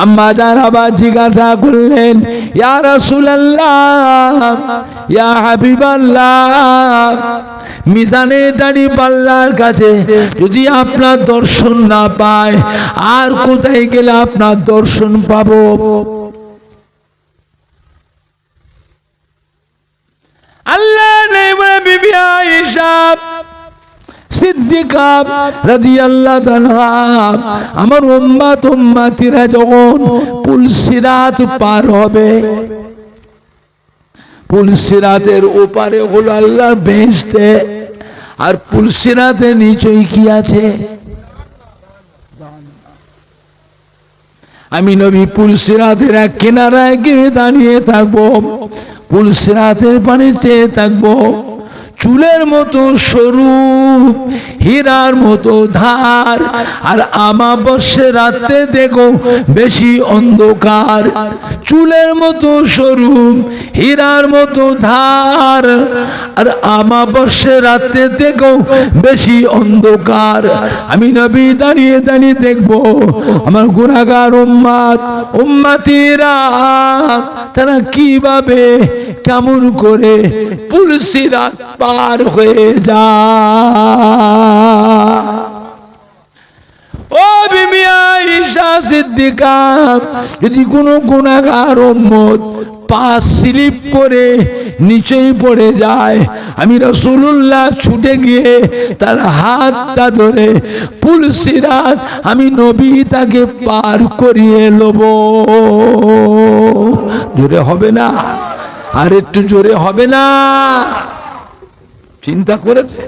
আম্মা জান আবার জিজ্ঞাসা করলেন, ইয়া রাসূলুল্লাহ, ইয়া হাবিবাল্লাহ, মিজানে দাড়ি পাল্লার কাছে যদি আপনার দর্শন না পায়, আর কোথায় গেলে আপনার দর্শন পাবো? আল্লাহ নেই বলে বিবি আয়েশা সিদ্দিকা রাদিয়াল্লাহু তাআলা আমার উম্মতিরা যখন পুলসিরাত পার হবে, পুলসিরাতের ওপারে হলো আল্লাহর বেহেশতে, আর পুলসিরাতের নিচেই কি আছে? আমি নবী পুলসিরাতের এক কিনারায় গিয়ে দাঁড়িয়ে থাকবো, পুলসিরাতের পানে চেয়ে থাকবো। চুলের মতো সরু, হীরার মতো ধার, আর আমাবস্যার রাতে দেখো বেশি অন্ধকার। চুলের মতো সরু, হীরার মতো ধার, আর আমাবস্যার রাতে দেখো বেশি অন্ধকার। আমি নবী দাঁড়িয়ে দাঁড়িয়ে দেখবো আমার গুনাহগার উম্মতিরা তারা কিভাবে কেমন করে পুলসিরাত পার হয়ে যায়। ও বিবি আয়েশা সিদ্দিকা, যদি কোনো গুনাহগার উম্মত পা স্লিপ করে নিচেই পড়ে যায়, আমি রাসূলুল্লাহ ছুটে গিয়ে তার হাতটা ধরে পুলসিরাত আমি নবী তাকে পার করিয়ে নেব। জোরে হবে না? আর একটু জোরে হবে না? চিন্তা করেছে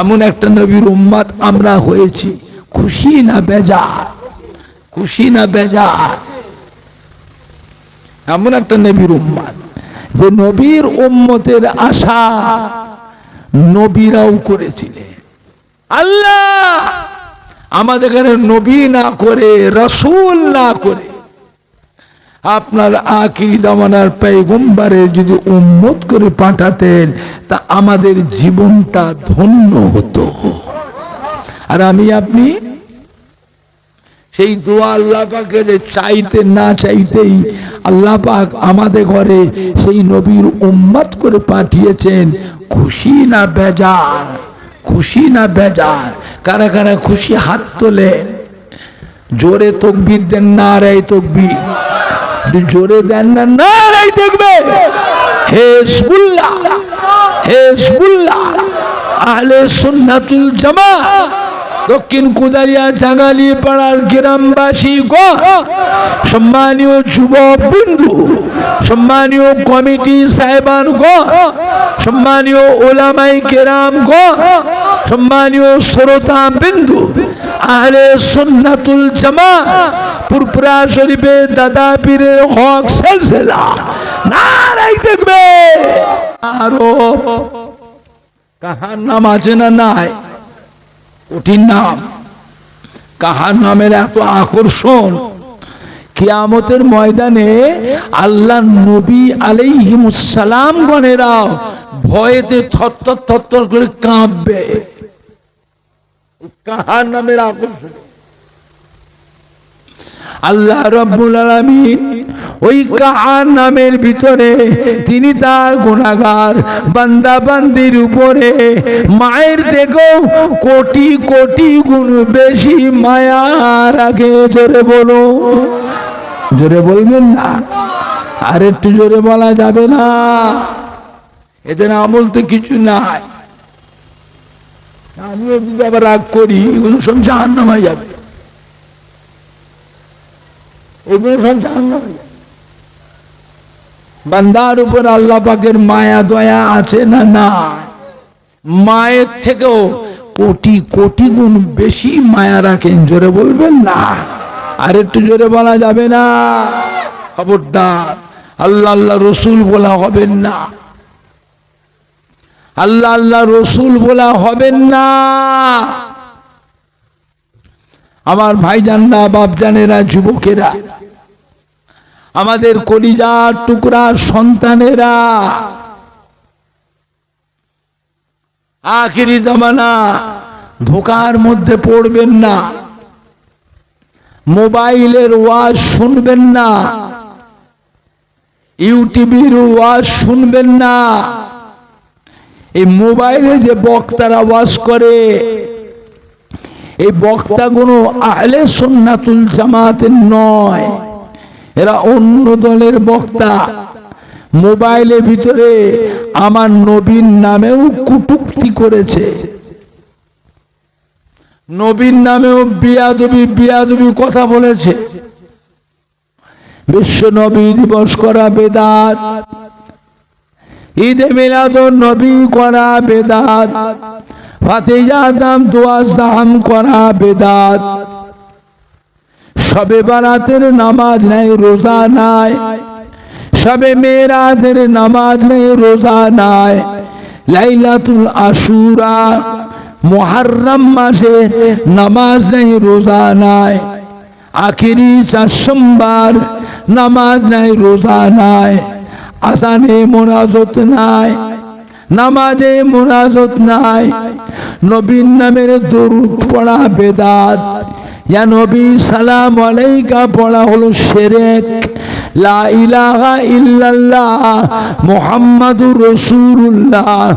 এমন একটা নবীর উম্মত আমরা হয়েছি, খুশি না বেজার? খুশি না বেজার? এমন একটা নবীর উম্মত যে নবীর উম্মতের আশা নবীরাও করেছিলেন। আল্লাহ আমাদের এখানে নবী না করে, রাসূল না করে, আপনার আখিরি জামানার পয়গম্বরে যদি উম্মত করে পাঠাতেন, তা আমাদের জীবনটা ধন্য হতো। আর আমি আপনি সেই দোয়া আল্লাহ পাকে যে চাইতে না চাইতেই আল্লাহ পাক আমাদের ঘরে সেই নবীর উম্মত করে পাঠিয়েছেন। খুশি না বেজার? খুশি না বেজার? কারা কারা খুশি হাত তোলেন। জোরে তাকবীর দেন, নারে তাকবীর। জোরে দেন না, নারে তাকবীর। হিজবুল্লাহ, হিজবুল্লাহ, আহলে সুন্নাতুল জামাত, দক্ষিণ কুদারিয়া জাঙ্গালি পাড়ার গ্রামবাসী গো, সম্মানীয় যুবক বিন্দু, সম্মানীয় কমিটি সাহেবান গো, সম্মানীয় ওলামাই কেরাম গো, সম্মানীয় শ্রোতা বিন্দু, আহলে সুন্নাতুল জামাত পুরপুরা শরীফে দাদা পীরের হক সিলসিলা, নারে তাকবীর। আরো কাহার নাম আছে না নাই? কঠিন নাম। কাহার নামের এত আকর্ষণ, কিয়ামতের ময়দানে আল্লাহ নবী আলাইহিমুস সালাম গণেরা ভয়েতে থরথর থরথর করে কাঁপবে। কাহার নামের আকর্ষণ? আল্লাহ রাব্বুল আলামিন ওই কাহার নামের ভিতরে তিনি তার গুনাহগার বান্দা বান্দির উপরে মায়ের থেকেও কোটি কোটি গুণ বেশি মায়া রাখে। জোরে বলো, জোরে বলবেন না? আর একটু জোরে বলা যাবে না? এদের আমল তো কিছু নাই। আমিও যদি আবার রাগ করি, এগুলো সব জাহান্নামে যাবে। এগুলো সব জাহান্নামে যাবে। বান্দার উপর আল্লাহ পাকের মায়া দয়া আছে না? না। মায়ের থেকেও কোটি কোটি গুণ বেশি মায়া রাখেন। জোরে বলবেন না? আর একটু জোরে বলা যাবে না? খবরদার আল্লাহ আল্লাহ রসুল বলা হবেন না। আল্লাহ আল্লাহ রসুল বলা হবেন না। আমার ভাইজানরা, বাপজানেরা, যুবকেরা, আমাদের কলিজার টুকরা সন্তানেরা, আখিরি জামানা ধোঁকার মধ্যে পড়বেন না। মোবাইলের ওয়াজ শুনবেন না, ইউটিউবের ওয়াজ শুনবেন না। এই মোবাইলে যে বক্তারা ওয়াজ করে, এই বক্তাগুলো আহলে সুন্নাতুল জামাতের নয়, এরা অন্য দলের বক্তা। মোবাইলের ভিতরে আমার নবীর নামেও কটূক্তি করেছে, নবীর নামেও বিয়াদবি কথা বলেছে। বিশ্ব নবী দিবস করা বেদাত, ঈদে মিলাদুন নবী করা বেদাত, ফাতিহা দাম দোয়া সাহাম করা বেদাত। শবে বারাতের নামাজ নাই, রোজা নাই। শবে মেরাজের নামাজ নাই, রোজা নাই। লাইলাতুল আশুরা মুহররম মাসে নামাজ নাই, রোজা নাই। আখিরি চার সোমবার নামাজ নাই, রোজা নাই। আজানে মোনাজাত নাই, নামাজে মোনাজাত নাই। নবীর নামের দরুদ পড়া বেদাত। ইয়া নবী সালাম আলাইকা পড়া হলো শিরক। লা ইলাহা ইল্লাল্লাহ মুহাম্মাদুর রাসূলুল্লাহ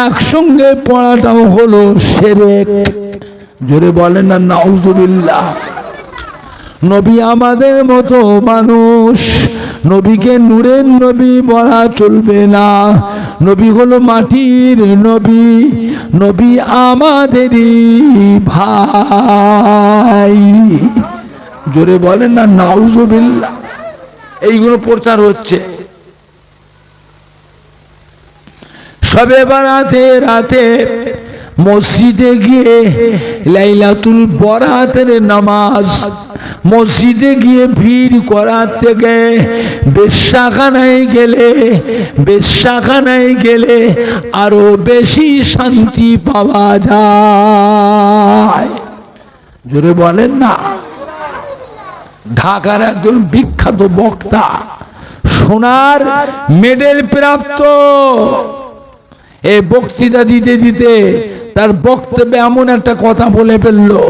একসঙ্গে পড়াটাও হলো শিরক। জোরে বলেন না নাউযুবিল্লাহ। নবী আমাদের মতো মানুষ, নবীকে নূরের নবী বলা চলবে না। নবী হলো মাটির নবী, নবী আমাদেরই ভাই। জোরে বলেন না নাউযুবিল্লাহ। এইগুলো প্রচার হচ্ছে। শবে বারাতে রাতে মসজিদে গিয়ে লাইলাতুল বরাতের নামাজ, মসজিদে গিয়ে ভিড় করার থেকে বেশ্যাখানায় গেলে আরো বেশি শান্তি পাওয়া যায়। জোরে বলেন না। ঢাকার একজন বিখ্যাত বক্তা, সোনার মেডেল প্রাপ্ত, এই বক্তৃতা দিতে দিতে তার বক্তব্যে এমন একটা কথা বলে ফেললো,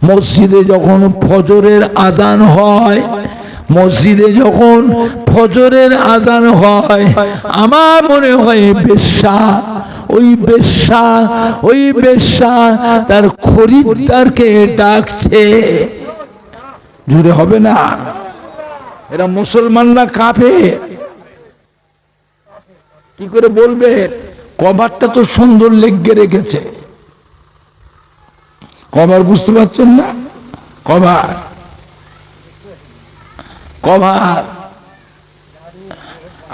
মসজিদে যখন ফজরের আজান হয়, মসজিদে যখন ফজরের আজান হয়, আমার মনে হয় ওই বেশ্যা তার খরিদ্দারকে ডাকছে। জোরে হবে না? এরা মুসলমানরা কাঁপে। কি করে বলবে? কভারটা তো সুন্দর লেগে রেখেছে। কভার বুঝতে পারছেন না? কভার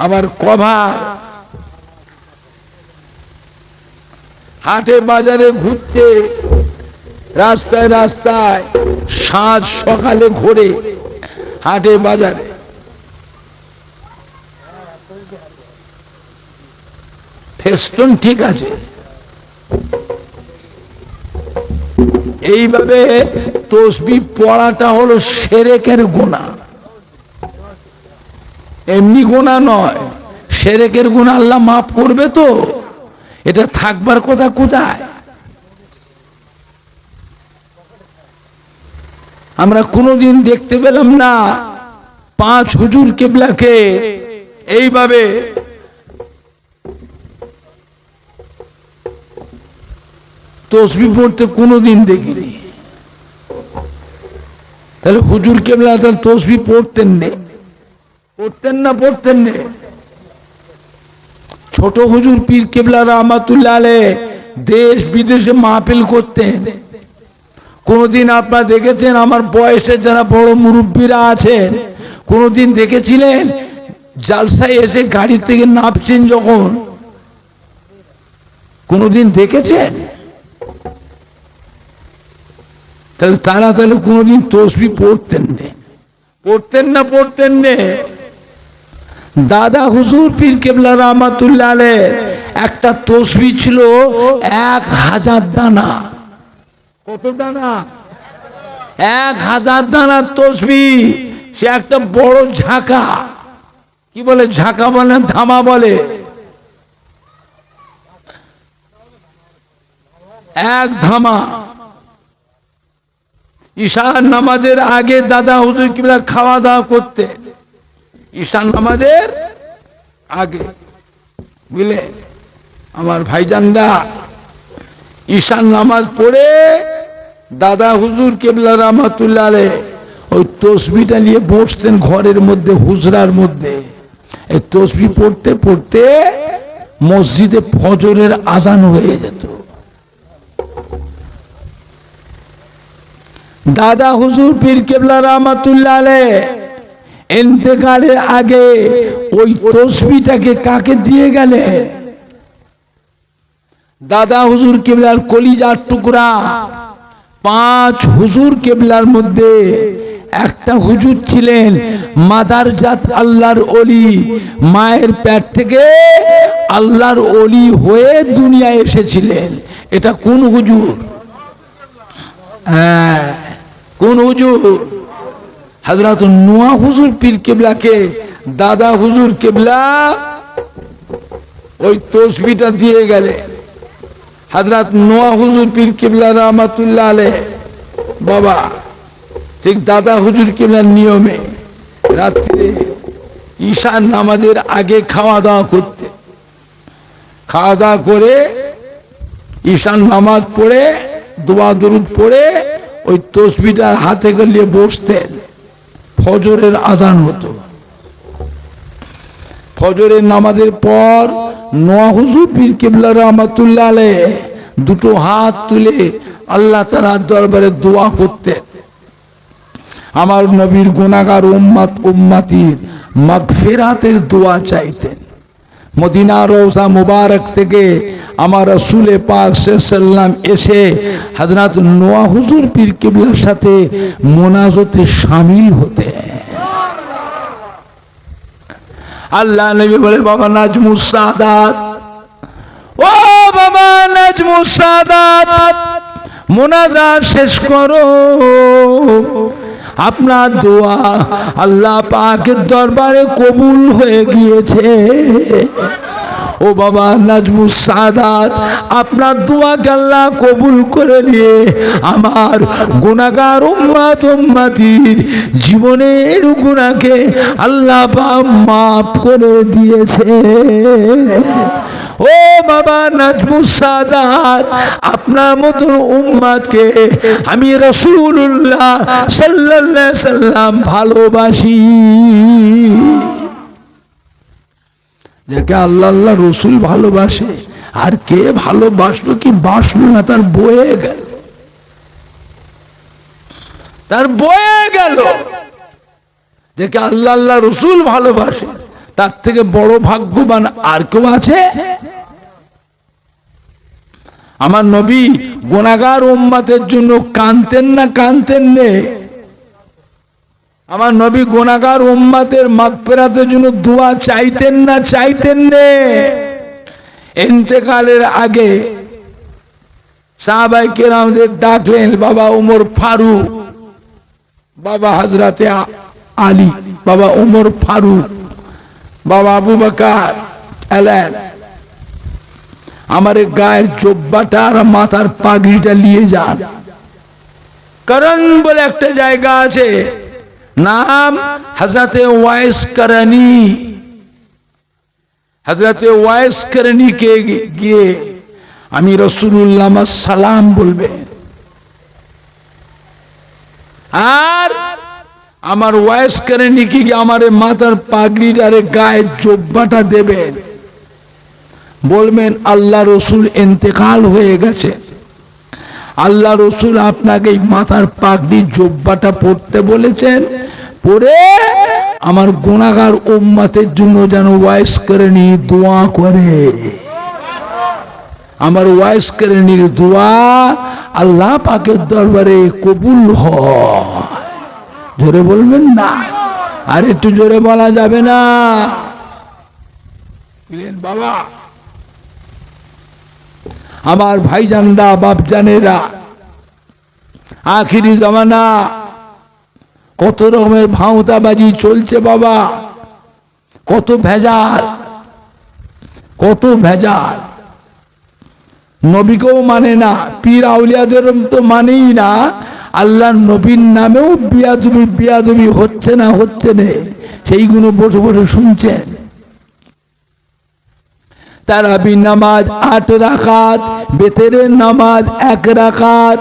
আবার কভার হাটে বাজারে ঘুরছে, রাস্তায় রাস্তায় সাঁঝ সকালে ঘোরে হাটে বাজারে। ফেস্টুন ঠিক আছে, এইভাবে তসবিহ পড়াটা হলো শিরকের গুনাহ। এমনি গুনাহ নয়, শিরকের গুনাহ আল্লাহ মাফ করবে তো? এটা থাকবার কথা কোথায়? আমরা কোনোদিন দেখতে পেলাম না 5 হুজুর কিবলাকে এইভাবে তসবিহ পড়তে কোনোদিন দেখিনি। তাহলে হুজুর কিবলা তার তসবিহ পড়তেন না? ছোট হুজুর পীর কিবলা রহমাতুল্লাহ আলাইহি দেশ বিদেশে মাহফিল করতেন। কোনদিন আপনারা দেখেছেন? আমার বয়সের যারা বড় মুরব্বীরা আছেন, কোনদিন দেখেছিলেন জালসায় এসে গাড়ি থেকে নামছেন যখন? কোনদিন দেখেছেন? তাহলে তারা কোনদিন তসবিহ পড়তেন না। দাদা হুজুর পীর কেবলা রহমাতুল্লাহ আলাইহি একটা তসবিহ ছিল 1000 দানা। কত দানা? 1000 দানার তসবিহ। সে একটা বড় ঝাঁকা, কি বলে ঝাঁকা বলে, ধামা বলে, এক ধামা ঈশান নামাজের আগে দাদা হুজুর কিবলা খাওয়া দাওয়া করতে, ঈশান নামাজের আগে, বুঝলে আমার ভাইজানরা। ঈশান নামাজ পড়ে দাদা হুজুর কেবলা রহমাতুল্লাহ আলাইহি ওই তসবিহটা নিয়ে বসতেন ঘরের মধ্যে, হুজরার মধ্যে। এই তসবিহ পড়তে পড়তে মসজিদে ফজরের আজান হয়ে যেত। দাদা হুজুর পীর কেবলা রহমাতুল্লাহ আলাইহি ইন্তেকালের আগে ওই তসবিহটাকে কাকে দিয়ে গেলে? দাদা হুজুর কেবলার কলিজার টুকরা। 5 হুজুর কেবলার মধ্যে একটা হুজুর ছিলেন মাদারজাত আল্লাহর ওলি, মায়ের পেট থেকে আল্লাহর ওলি হয়ে দুনিয়ায় এসেছিলেন। এটা কোন হুজুর? হ্যাঁ, কোন হুজুর? হযরত নোয়া হুজুর পীর কেবলাকে দাদা হুজুর কেবলা ওই তসবিহটা দিয়ে গেলে। হযরত নোয়া হুজুর পীর কেবলা রহমাতুল্লাহ আলাইহি বাবা ঠিক দাদা হুজুর কেবলার নিয়মে রাত্রে ঈশান নামাজের আগে খাওয়া দাওয়া করতে, খাওয়া দাওয়া করে ঈশান নামাজ পড়ে দোয়া দরুদ পড়ে ওই তসবিহটার হাতে গলিয়ে বসতেন। ফজরের আজান হতো। ফজরের নামাজের পর নোয়া হুজুর পীর কেবলা রহমাতুল্লাহ আলাইহি দুটো হাত তুলে আল্লাহ তাআলার দরবারে দোয়া করতেন। আমার নবীর গুনাহগার উম্মত উম্মতির মাগফিরাতের দোয়া চাইতেন। মদিনা রওজা মুবারক থেকে আমার রাসূল পাক সাল্লাল্লাহু আলাইহি এসে হযরত নোয়া হুজুর পীর কেবলার সাথে মোনাজাতে শামিল হতেন। আল্লাহ নবী বলে, বাবা নাজমুস সাদাত, ও বাবা নাজমুস সাদাত, মোনাজাত শেষ করো। আপনার দোয়া আল্লাহ পাকের দরবারে কবুল হয়ে গিয়েছে। ও বাবা নাজমুস সাদাত, আপনার দোয়াকে আল্লাহ কবুল করে নিয়ে আমার গুনাহগার উম্মত উম্মতির জীবনের গুনাহকে আল্লাহ পাক মাফ করে দিয়েছে। ও বাবা নাজমুস সাদাত, আপনার মতো উম্মতকে আমি রাসূলুল্লাহ সাল্লাল্লাহু আলাইহি সাল্লাম ভালোবাসি। যাকে আল্লাহ আল্লাহ রসুল ভালোবাসে, আর কে ভালোবাসলো কি বাসলো না তার বয়ে গেল, তার বয়ে গেল। যাকে আল্লাহ আল্লাহ রসুল ভালোবাসে তার থেকে বড় ভাগ্যবান আর কেউ আছে? আমার নবী গুনাহগার উম্মতের জন্য কাঁদতেন না কাঁদতেন নে? আমার নবী গুনাহগার উম্মতের মাগফিরাতের জন্য দোয়া চাইতেন না চাইতেন নে? ইন্তেকালের আগে সাহাবায়ে কেরামদের ডাকলেন, বাবা ওমর ফারুক, বাবা হযরতে আলী, বাবা ওমর ফারুক, বাবা আবু বকর এলেন, আমার গায়ের জব্বাটা আর মাথার পাগড়িটা নিয়ে যান। করণ বলে একটা জায়গা আছে, নাম হযরতে ওয়াইস করনি। হযরতে ওয়াইস করনি কে গিয়ে আমি রাসূলুল্লাহ সালাম বলবেন, আর আমার ওয়াইস করনি কি আমার মাথার পাগড়িটারে গায়ের জব্বাটা দেবেন। বলবেন আল্লাহ রসুল ইন্তেকাল হয়ে গেছে, আল্লাহ রসুল আপনাকে মাথার পাগড়ি জব্বাটা পড়তে বলেছেন, পরে আমার গুনাহগার উম্মতের জন্য যেন ওয়াইস করনি দোয়া করে। আমার ওয়াইস করনির দোয়া আল্লাহ পাকের দরবারে কবুল হয়। জোরে বলবেন না? আর একটু জোরে বলা যাবে না? বাবা আমার ভাইজানরা বাপজানেরা, আখিরি জামানা, কত রকমের ভাঁওতাবাজি চলছে বাবা, কত ভেজাল, কত ভেজাল। নবীকেও মানে না, পীর আউলিয়াদের তো মানেই না, আল্লাহ নবীর নামেও বিয়াদবি হচ্ছে না সেইগুলো বসে বসে শুনছেন। তারাবি নামাজ 8 রাকাত, বেতেরের নামাজ 1 রাকাত।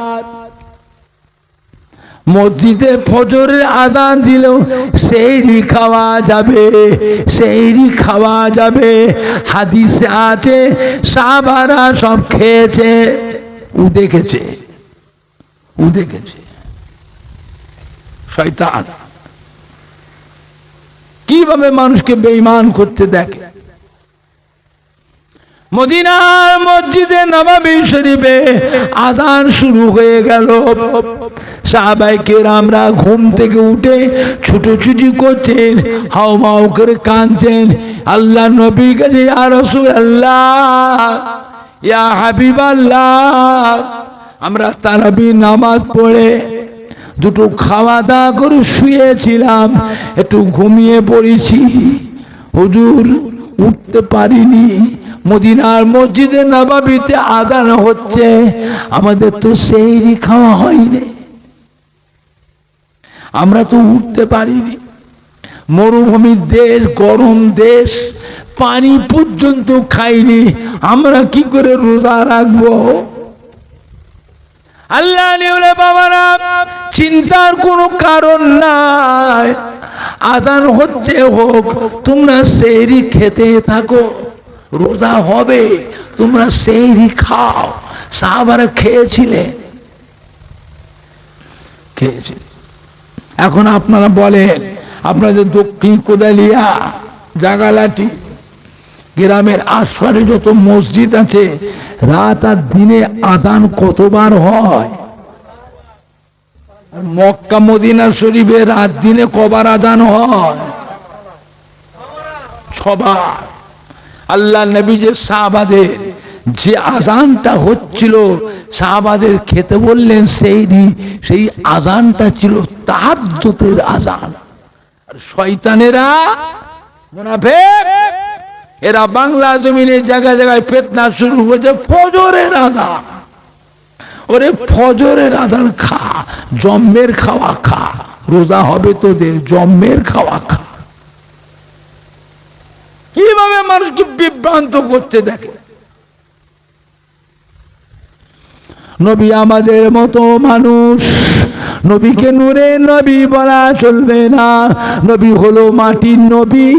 মসজিদে ফজরের আযান দিল, সেহরি খাওয়া যাবে। হাদিসে আছে সাহাবারা সব খেয়েছে, ও দেখেছে শয়তান কিভাবে মানুষকে বেঈমান করতে দেখে। মদিনার মসজিদে নববী শরীফে আযান শুরু হয়ে গেল। সাহাবায়ে কেরামরা ঘুম থেকে উঠে ছুটোছুটি করছেন, হাউমাউ করে কাঁদছেন। আল্লাহ নবীর কাছে, ইয়া রাসূলুল্লাহ, ইয়া হাবিবাল্লাহ, আমরা তারাবি নামাজ পড়ে দুটো খাওয়া দাওয়া করে শুয়েছিলাম, একটু ঘুমিয়ে পড়েছি, হুজুর উঠতে পারিনি। মদিনার মসজিদে নববীতে আযান হচ্ছে, আমাদের তো সেহরি খাওয়া হয়নি, আমরা তো উঠতে পারিনি। মরুভূমির দেশ, গরম দেশ, পানি পর্যন্ত খাইনি, আমরা কি করে রোজা রাখবো? আল্লাহ নিউরে বাবারা, চিন্তার কোনো কারণ নাই। আযান হচ্ছে হোক, তোমরা সেহরি খেতে থাকো, রোজা হবে, তোমরা সেহরি খাও। সাহাবারা খেয়েছিলেন। এখন আপনারা বলেন, আপনাদের দক্ষিণ কোদালিয়া, জাগালাটি গ্রামের আশপাশে যত মসজিদ আছে, রাত আর দিনে আযান কতবার হয়? মক্কা মদিনা শরীফে রাত দিনে কবার আযান হয়? 6 বার। আল্লাহ নবী যে সাহাবাদের যে আযানটা হচ্ছিল, সাহাবাদের খেতে বললেন সেহরি, সেই আযানটা ছিল তাহাজ্জুদের আযান। আর শয়তানেরা, মুনাফিক, এরা বাংলা জমিনে জায়গায় জায়গায় ফিতনা শুরু করেছে ফজরের আযান। ওরে ফজরের আযান খা, জম্মের খাওয়া খা, রোজা হবে তোদের, জম্মের খাওয়া খা। কিভাবে মানুষকে বিভ্রান্ত করতে দেখে। নবী আমাদের মতো মানুষ, নবীকে নূরে নবী বলা চলবে না। নবী হলো মাটির নবী,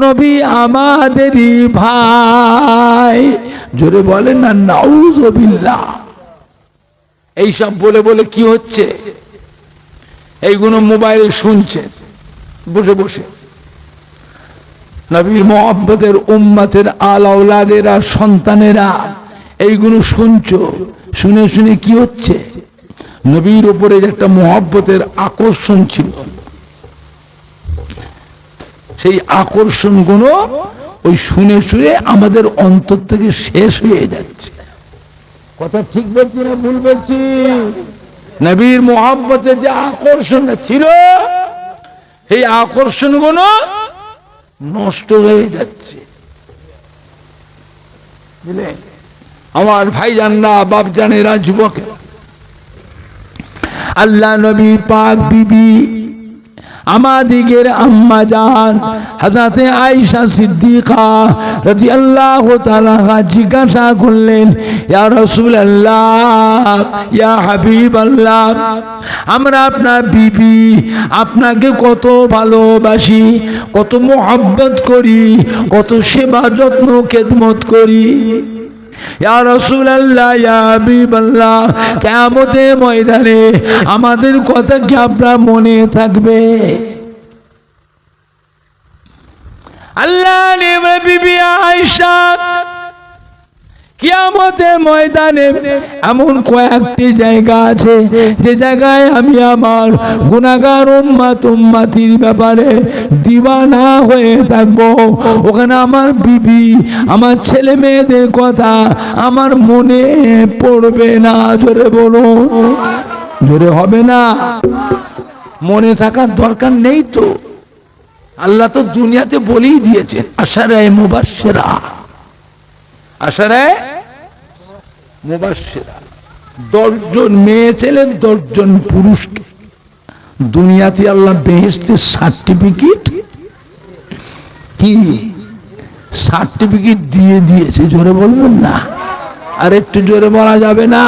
নবী আমাদেরই ভাই। জোরে বলেন না নাউযুবিল্লাহ। এইসব বলে বলে কি হচ্ছে? এইগুলো মোবাইলে শুনছেন বসে বসে। নবীর মুহাব্বতের উম্মতের আলাউলাদেরা, সন্তানেরা এইগুলো শুনছো, শুনে শুনে কি হচ্ছে? নবীর উপরে যে একটা মুহাব্বতের আকর্ষণ ছিল, সেই আকর্ষণ গুলো ওই শুনে শুনে আমাদের অন্তর থেকে শেষ হয়ে যাচ্ছে। কথা ঠিক বলছি না ভুল বলছি? নবীর মুহাব্বতের যে আকর্ষণ ছিল, সেই আকর্ষণ গুলো নষ্ট হয়ে যাচ্ছে। বুঝলেন আমার ভাইজানরা, বাপজানেরা, যুবকেরা, আল্লাহ নবী পাক বিবি আমাদিগের আম্মা জান হযরতে আয়েশা সিদ্দিকা রাদিয়াল্লাহু তাআলা জিজ্ঞাসা করলেন, ইয়া রাসূলুল্লাহ, ইয়া হাবিবাল্লাহ, আমরা আপনার বিবি, আপনাকে কত ভালোবাসি, কত মুহাব্বত করি, কত সেবা যত্ন খেদমত করি। ইয়া রাসূলুল্লাহ, ইয়া হাবিবাল্লাহ, কিয়ামতের ময়দানে আমাদের কথা কি আপনার মনে থাকবে? আল্লাহর নবী বিবি আয়েশা কিয়ামতের ময়দানে এমন কয়েকটি জায়গা আছে, যে জায়গায় আমি আমার গুনাহগার উম্মতির ব্যাপারে দিওয়ানা হয়ে থাকবো। ওখানে আমার বিবি, আমার ছেলে মেয়েদের কথা আমার মনে পড়বে না। জোরে বলো, জোরে হবে না? মনে থাকার দরকার নেই তো। আল্লাহ তো দুনিয়াতে বলেই দিয়েছেন, আশারায়ে মুবাশশিরা, আশারায়ে মুবাশশিরা। 10 জন মেয়ে ছেলে 10 জন পুরুষকে দুনিয়াতে আল্লাহ বেহেশতের সার্টিফিকেট কি সার্টিফিকেট দিয়ে দিয়েছে। জোরে বলবেন না, আর একটু জোরে বলা যাবে না?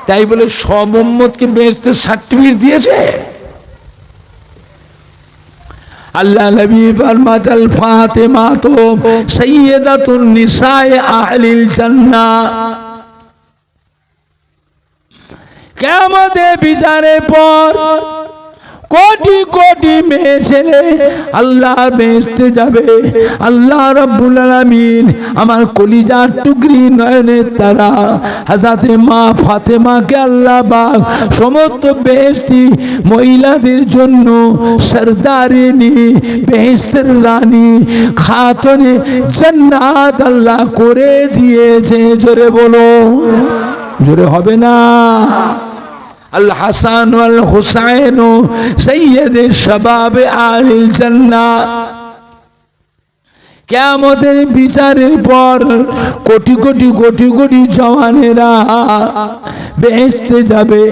তাই বলে সব উম্মতকে বেহেশতের সার্টিফিকেট দিয়েছে? আল্লাহ নবী ফরমাতেন ফাতেমা তো সাইয়্যিদাতুন নিসায়ে আহলিল জান্নাহ। কিয়ামতের বিচারের পর কোটি কোটি মেয়ে ছেলে আল্লাহ বেহেশতে যাবে। আল্লাহ রাব্বুল আলামিন আমার কলিজার টুকরি নয়নের তারা হযরতে মা ফাতেমাকে আল্লাহ পাক সমস্ত বেহেশতি মহিলাদের জন্য সরদারিনী বেহেশতের রানী খাতুনে জান্নাত আল্লাহ করে দিয়েছে। জোরে বলো, জোরে হবে না? আল হাসান ওয়াল হুসাইন সাইয়্যিদে শাবাবে আহলিল জান্নাহ। কিয়ামতের বিচারের পর কোটি কোটি কোটি কোটি জওয়ানেরা বেহেশতে যাবে।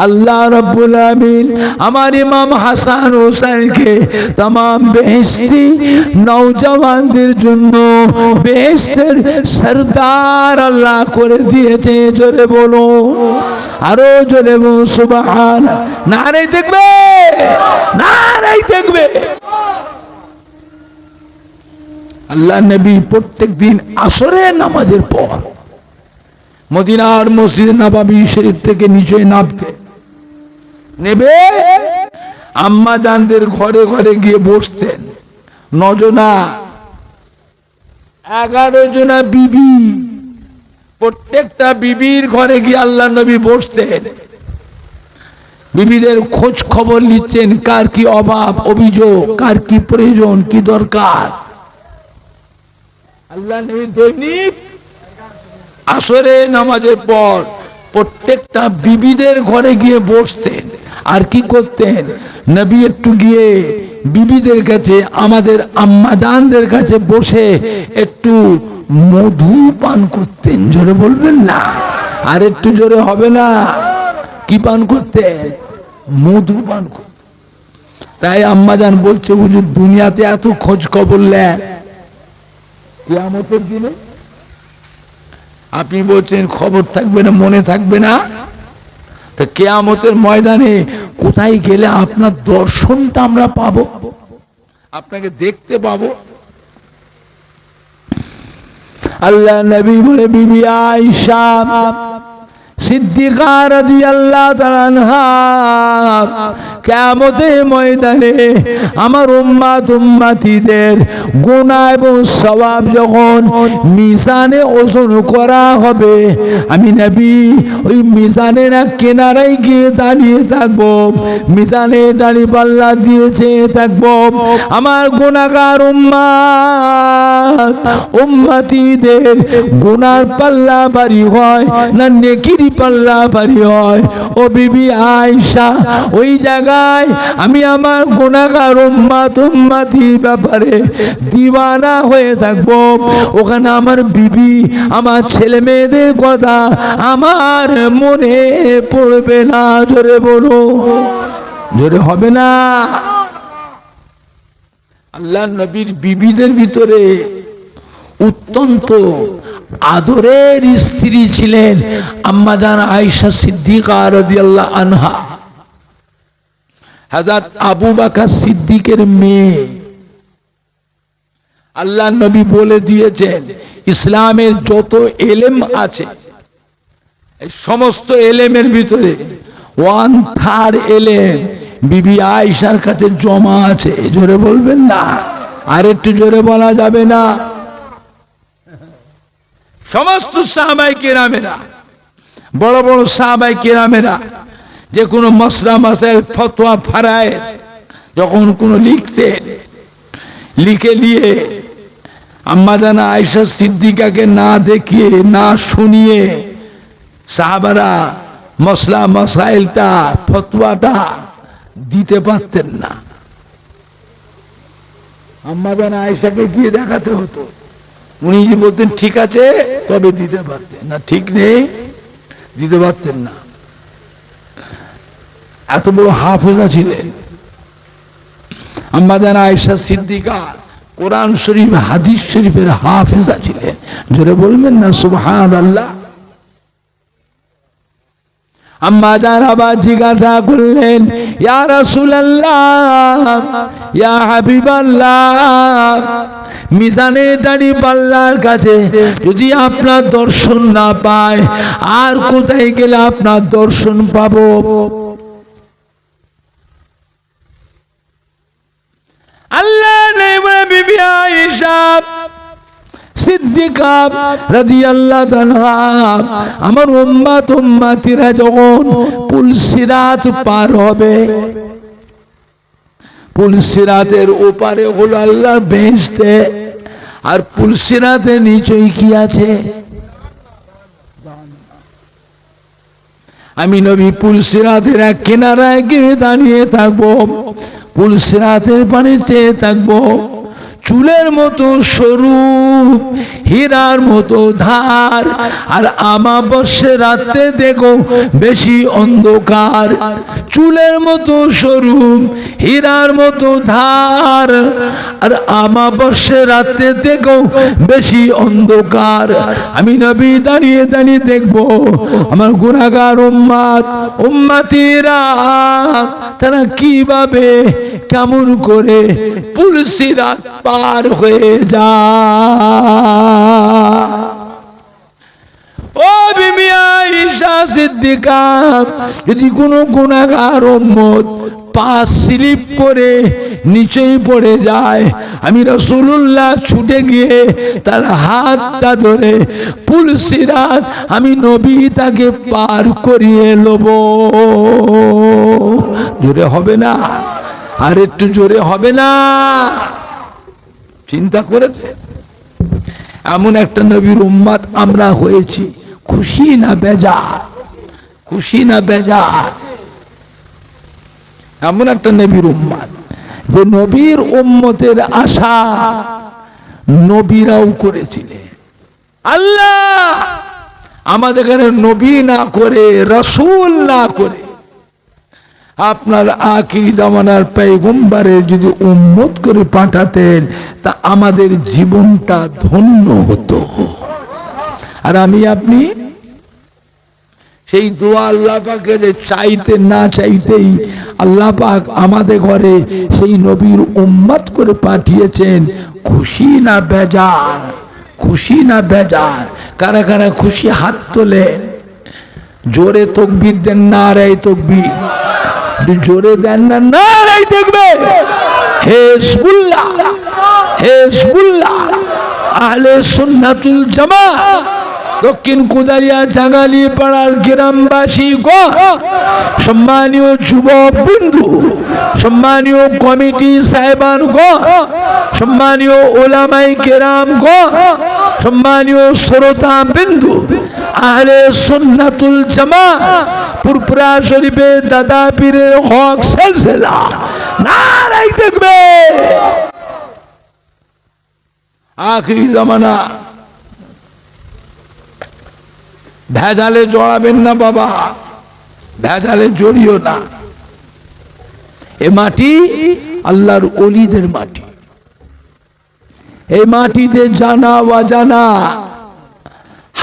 আল্লাহ রাব্বুল আলামিন আমার ইমাম হাসান হুসাইনকে तमाम বেহেশতি নওজওয়ানদের জন্য বেহেশতের সরদার আল্লাহ করে দিয়েছে। জোরে বলো, আরো জোরে বলো সুবহান। নারে দেখবে, নারে দেখবে। আল্লাহ নবী প্রত্যেক দিন আসরের নামাজের পর মদিনার মসজিদ নববী শরীফ থেকে নিচে নামতে নেবে আম্মা জানদের ঘরে ঘরে গিয়ে বসতেন। 9 জনা 11 জনা বিবি, প্রত্যেকটা বিবির ঘরে গিয়ে আল্লাহ নবী বসতেন। বিবিদের খোঁজ খবর নিচ্ছেন, কার কি অভাব অভিযোগ, কার কি প্রয়োজন, কি দরকার। আল্লাহ নবী দৈনিক আসরে নামাজের পর প্রত্যেকটা বিবিদের ঘরে গিয়ে বসতেন। আর কি করতেন? নবী একটু গিয়ে বিবিদের কাছে, আমাদের আম্মাজানদের কাছে বসে একটু মধু পান করতেন। জোরে বলবেন না, আর একটু জোরে হবে না? কি পান করতেন? মধু পান করতেন। তাই আম্মাজান বলছে, হুজুর দুনিয়াতে এত খোঁজ খবর নেন, কিয়ামতের দিনে আপনি বলছেন খবর থাকবে না, মনে থাকবে না? তো কিয়ামতের ময়দানে কোথায় গেলে আপনার দর্শনটা আমরা পাবো, আপনাকে দেখতে পাবো? আল্লাহ নবী বলে, বিবি আয়েশা সিদ্দিকা রাদিয়াল্লাহু তাআলা আনহা কিয়ামতের ময়দানে আমার উম্মতিদের গুনাহ এবং সওয়াব যখন মিজানে ওজন করা হবে, আমি নবী ওই মিজানের কিনারায় গিয়ে দাঁড়িয়ে থাকবো, মিজানে দাঁড়ি পাল্লা দিয়েছে থাকবো। আমার গুনাহগার উম্মতিদের গুনার পাল্লা ভারী হয় না নেকির পাল্লা ভারী হয়? ও বিবি আয়েশা, ওই জায়গায় আমি আমার গুনাহগার উম্মতি ব্যাপারে দিওয়ানা হয়ে থাকবো। ওখানে আমার বিবি, আমার ছেলে মেয়েদের কথা আমার মনে পড়বে না। জোরে বলো, জোরে হবে না? আল্লাহ নবীর বিবিদের ভিতরে অত্যন্ত আদরের স্ত্রী ছিলেন আম্মা জান আয়েশা সিদ্দিকা রাদিয়াল্লাহু আনহা, হযরত আবু বকর সিদ্দিকের মেয়ে। আল্লাহ নবী বলে দিয়েছেন, ইসলামের যত এলেম আছে এই সমস্ত এলেমের ভিতরে 1/3 এলেম বিবি আয়েশার কাছে জমা আছে। জোরে বলবেন না, আর একটু জোরে বলা যাবে না? সমস্ত সাহাবায়ে কেরামেরা, বড় বড় সাহাবায়ে কেরামেরা যে কোনো মাসলা মাসাইল ফতোয়া ফারায়েজ যখন কোনো লিখতেন, লিখে নিয়ে আম্মা জান আয়েশা সিদ্দিকাকে না দেখিয়ে না শুনিয়ে সাহাবারা মাসলা মাসাইলটা ফতোয়াটা দিতে পারতেন না। আম্মা জান আয়েশাকে গিয়ে দেখাতে হতো, উনি যে বলতেন ঠিক আছে তবে দিতে পারতেন, না ঠিক নেই দিতে পারতেন না, এত বড় হাফেজা ছিলেন। আম্মা জান আয়েশা সিদ্দিকা কোরআন শরীফ হাদিস শরীফের হাফেজা ছিলেন। জোরে বলবেন না সুবহানাল্লাহ। আম্মা জান আবার জিজ্ঞাসা করলেন, ইয়া রাসূলুল্লাহ, ইয়া হাবিবাল্লাহ, মিজানে দাঁড়ি পাল্লার কাছে যদি আপনার দর্শন না পায়, আর কোথায় গেলে আপনার দর্শন পাবো? আল্লাহ নবী বিবি আয়েশা সিদ্দিকা রাদিয়াল্লাহু তাআলা আমার উম্মতিরা যখন পুলসিরাত পার হবে, পুলসিরাতের ওপারে হলো আল্লাহর বেহেশতে, আর পুলসিরাতের নিচেই কি আছে? আমি নবী পুলসিরাতের এক কিনারায় গিয়ে দাঁড়িয়ে থাকবো, পুলসিরাতের পানে চেয়ে থাকবো। চুলের মতো সরু, হীরার মতো ধার, আর আমাবস্যা রাতে দেখো বেশি অন্ধকার। চুলের মতো সরু, হীরার মতো ধার, আর আমাবস্যা রাতে দেখো বেশি অন্ধকার। আমি নবী দাঁড়িয়ে দাঁড়িয়ে দেখবো আমার গুনাহগার উম্মতিরা তারা কিভাবে কেমন করে পুলসিরাত পার হয়ে যায়। ও বিবি আয়েশা সিদ্দিকা, যদি কোনো গুনাহগার উম্মত পা স্লিপ করে নিচেই পড়ে যায়, আমি রাসূলুল্লাহ ছুটে গিয়ে তার হাতটা ধরে পুলসিরাত আমি নবী তাকে পার করিয়ে লব। জোরে হবে না? আর একটু জোরে হবে না? চিন্তা করেছে? এমন একটা নবীর উম্মত আমরা হয়েছি, খুশি না বেজার? খুশি না বেজার? এমন একটা নবীর উম্মত, যে নবীর উম্মতের আশা নবীরাও করেছিলেন। আল্লাহ আমাদের এখানে নবী না করে, রাসূল না করে, আপনার আখিরি জামানার পয়গম্বরে যদি উম্মত করে পাঠাতেন, তা আমাদের জীবনটা ধন্য হতো। আর আমি আপনি সেই দোয়া আল্লাহ পাকে যে চাইতে না চাইতেই আল্লাহ পাক আমাদের ঘরে সেই নবীর উম্মত করে পাঠিয়েছেন। খুশি না বেজার? খুশি না বেজার? কারা কারা খুশি হাত তোলেন। জোরে তাকবীর দেন, নারায়ে তাকবীর। জোরে দেন না, নারায়ে তাকবীর। হিজবুল্লাহ, হিজবুল্লাহ, আহলে সুন্নাতুল জামাত, দক্ষিণ কুদারিয়া জাঙ্গালি পাড়ার গ্রামবাসী গো, সম্মানীয় যুবক বিন্দু, সম্মানীয় কমিটি সাহেবান গো, সম্মানীয় ওলামায়ে কেরাম গো, সম্মানীয় শ্রোতা বিন্দু, আহলে সুন্নাতুল জামাত পুরপুরা শরীফের দাদা পীরের হক সিলসিলা, নারায়ে তাকবীর। আখিরি জামানা, ভেজালে জড়াবেন না বাবা, ভেজালে জড়িও না। এ মাটি আল্লাহর ওলিদের মাটি। এই মাটিতে জানা অজানা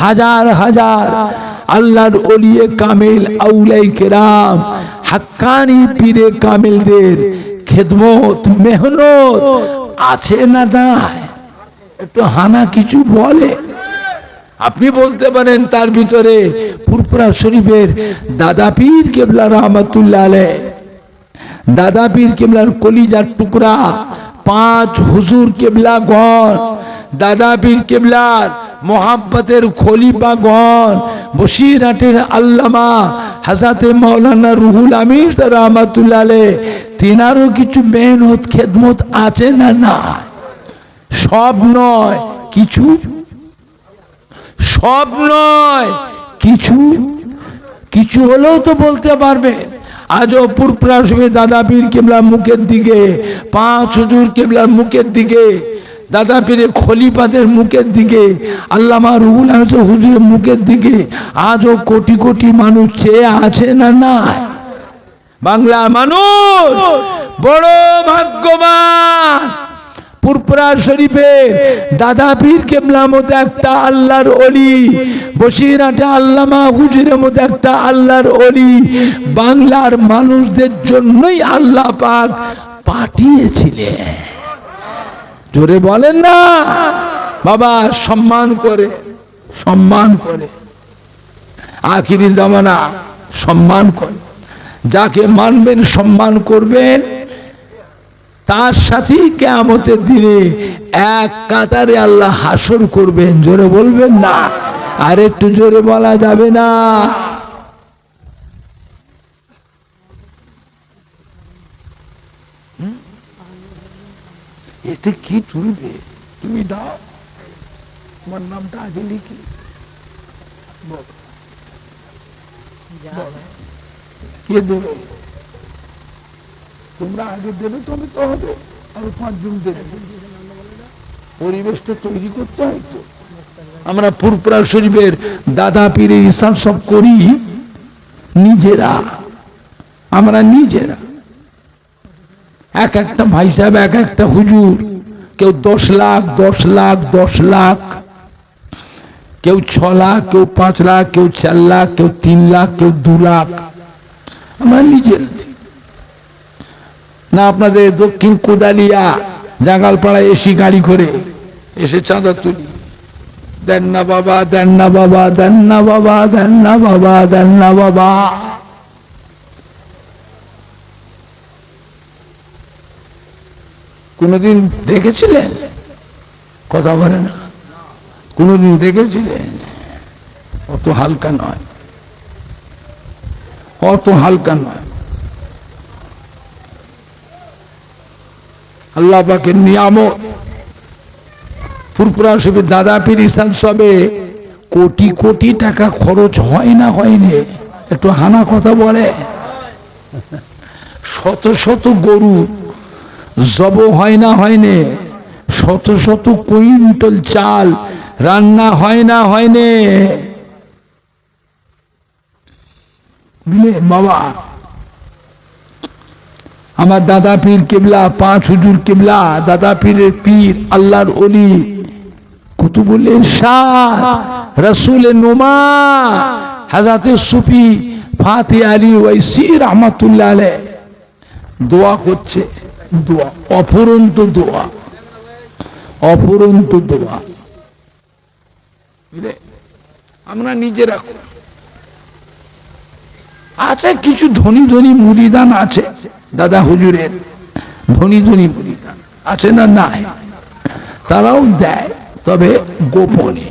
হাজার হাজার আল্লাহর ওলিয়ে কামেল, আউলিয়ায়ে কেরাম, হাক্কানি পীরে কামেলদের খেদমত, মেহনত আছে না নাই? একটু হানা কিছু বলে। আপনি বলতে পারেন তার ভিতরে পুরপুরা শরীফের দাদা পীর কেবলা রহমাতুল্লাহ আলাইহ, দাদা পীর কেবলার কলিজার টুকরা পাঁচ হুজুর কেবলাগণ, দাদা পীর কেবলার মোহাব্বতের খলিফাগণ, বসিরহাটের আল্লামা হযরতে মাওলানা রুহুল আমিন রহমাতুল্লাহ আলাইহ, তিনারও কিছু মেহনত খেদমত আছে না না? সব নয় কিছু, সব নয় কিছু, কিছু হলেও তো বলতে পারবেন। আজও পুরপুরা শরীফে দাদা পীর কেবলার মুখের দিকে, পাঁচ হুজুর কেবলার মুখের দিকে দাদা পীরের খলিফাদের মুখের দিকে, আল্লামা রুহুল আমিন হুজুরের মুখের দিকে আজও কোটি কোটি মানুষ চেয়ে আছে না না? বাংলার মানুষ বড় ভাগ্যবান। পুরপুরা শরীফের দাদা পীর কেবলার মতো একটা আল্লাহর ওলি, বসিরহাটে আল্লামা হুজুরের মতো একটা আল্লাহর ওলি বাংলার মানুষদের জন্যই আল্লাহ পাক পাঠিয়েছিলেন। জোরে বলেন না বাবা, সম্মান করে, সম্মান করে আখিরি জামানা, সম্মান করে। যাকে মানবেন সম্মান করবেন, তার সাথেই কিয়ামতের দিনে এক কাতারে আল্লাহ হাসর করবেন। জোরে বলবেন না, আর একটু জোরে বলা যাবে না? এতে কি তুলবে? তুমি দাও, তোমার নামটা আগে লিখি। কে দেবে? তোমরা আগে দেবে, তবে তো হবে। আরো 5 জন দেবে। পরিবেশটা তৈরি করতে হয় তো। আমরা পুরপুরা শরীফের দাদা পীরের হিসাব সব করি নিজেরা, আমরা নিজেরা। এক একটা ভাই সাহেব, এক একটা হুজুর, কেউ 10 লাখ 10 লাখ 10 লাখ, কেউ 6 লাখ, কেউ 5 লাখ, কেউ 4 লাখ, কেউ 3 লাখ, কেউ 2 লাখ। আমরা নিজেরা না। আপনাদের দক্ষিণ কোদালিয়া জাঙ্গালপাড়ায় এসি গাড়ি করে এসে চাঁদা তুলি, দেন না বাবা, দেন না বাবা, দেন না বাবা, দেন না বাবা, দেন না বাবা। কোনদিন দেখেছিলেন? কথা বলে না। কোনদিন দেখেছিলেন? অত হালকা নয়, অত হালকা নয়। আল্লাহ পাকের নিয়ামত। পুরপুরা শরীফের দাদা পীর ইহসান সবে কোটি কোটি টাকা খরচ হয় না, হয়নি? একটু হানা কথা বলে। শত শত গরু জব হয় না, হয়নি? শত শত কুইন্টাল চাল রান্না হয় না, হয়নি? বুঝলে বাবা, আমার দাদা পীর কেবলা, 5 হুজুর কেবলা, দাদা পীরের পীর, আল্লাহর ওলি, কুতুবুল ইরশাদ, রাসূলে নুমা, হযরতে সুফি ফাতি আলী ওয়াইসি রাহমাতুল্লাহ আলাইহি দোয়া করছে। দোয়া, অফুরন্ত দোয়া, অফুরন্ত দোয়া। বুঝলে আমরা নিজেরা আছে। কিছু ধনী ধনী মুরিদান আছে, দাদা হুজুরের ধনী ধনী মুরিদান আছে না? নাই। তারাও দেয়, তবে গোপনে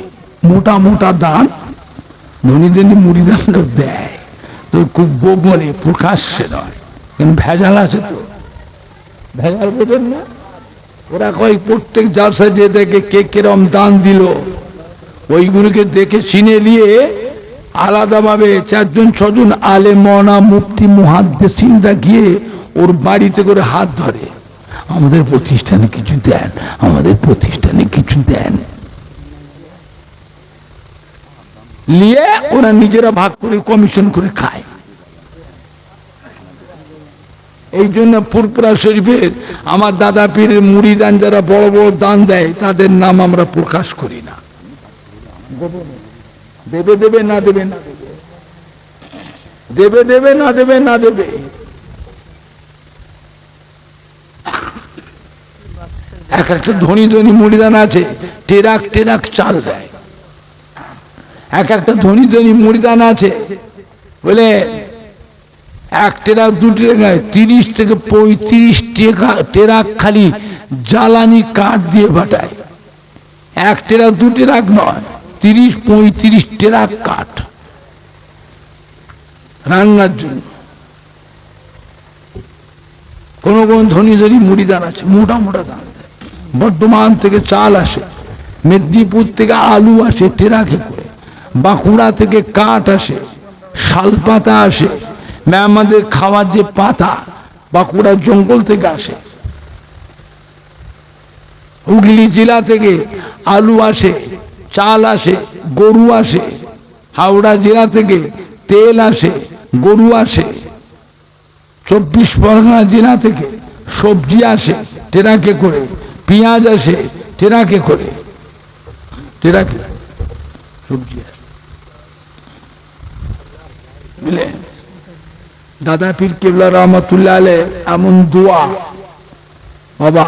মোটা মোটা দান ধনী ধনী মুরিদানও দেয়, তো খুব গোপনে, প্রকাশ্যে নয়। কিন্তু ভেজাল আছে তো, ভেজাল বোঝেন না? ওরা কয় প্রত্যেক জালসা যে দেখে কে কিরম দান দিল, ওইগুলোকে দেখে চিনে নিয়ে আলাদাভাবে 4 জন 6 জন আলেম, মওলানা, মুফতি, মুহাদ্দিসিনরা গিয়ে ওর বাড়িতে করে হাত ধরে, আমাদের প্রতিষ্ঠানে কিছু দেন, আমাদের প্রতিষ্ঠানে কিছু দেন। নিয়ে ওরা নিজেরা ভাগ করে কমিশন করে খায়। এই জন্য পুরপুরা শরীফের আমার দাদা পীরের মুরিদান যারা বড় বড় দান দেয়, তাদের নাম আমরা প্রকাশ করি না। দেবে দেবে না দেবে না দেবে, দেবে না দেবে না দেবে। এক একটা ধনী ধনী মুরিদান আছে, টেরাক টেরাক চাল দেয়। এক একটা ধনী ধনী মুরিদান আছে, বলে 1 টেরাক 2 টেরাক নয়, 30 থেকে 35 টেরাক খালি জ্বালানি কাঠ দিয়ে পাঠায়। 1 টেরাক 2 টেরাক নয়, 30-35 টেরাক কাঠ রান্নার জন্য। কোন কোন ধনী ধনী মুরিদান আছে, মোটা মোটা দান দেয়। বর্ধমান থেকে চাল আসে, মেদিনীপুর থেকে আলু আসে টেরাকে করে, বাঁকুড়া থেকে কাঠ আসে, শালপাতা আসে, আমাদের খাওয়ার যে পাতা বাঁকুড়ার জঙ্গল থেকে আসে। হুগলি জেলা থেকে আলু আসে, চাল আসে, গরু আসে। হাওড়া জেলা থেকে তেল আসে, গরু আসে। 24 পরগনা জেলা থেকে সবজি আসে ট্রাকে করে, পেঁয়াজ আসে ট্রাকে করে, ট্রাকে সবজি আসে। বুঝলে, দাদা পীর কেবলা রহমতুল্লাহ আলাইহি এমন দোয়া, বাবা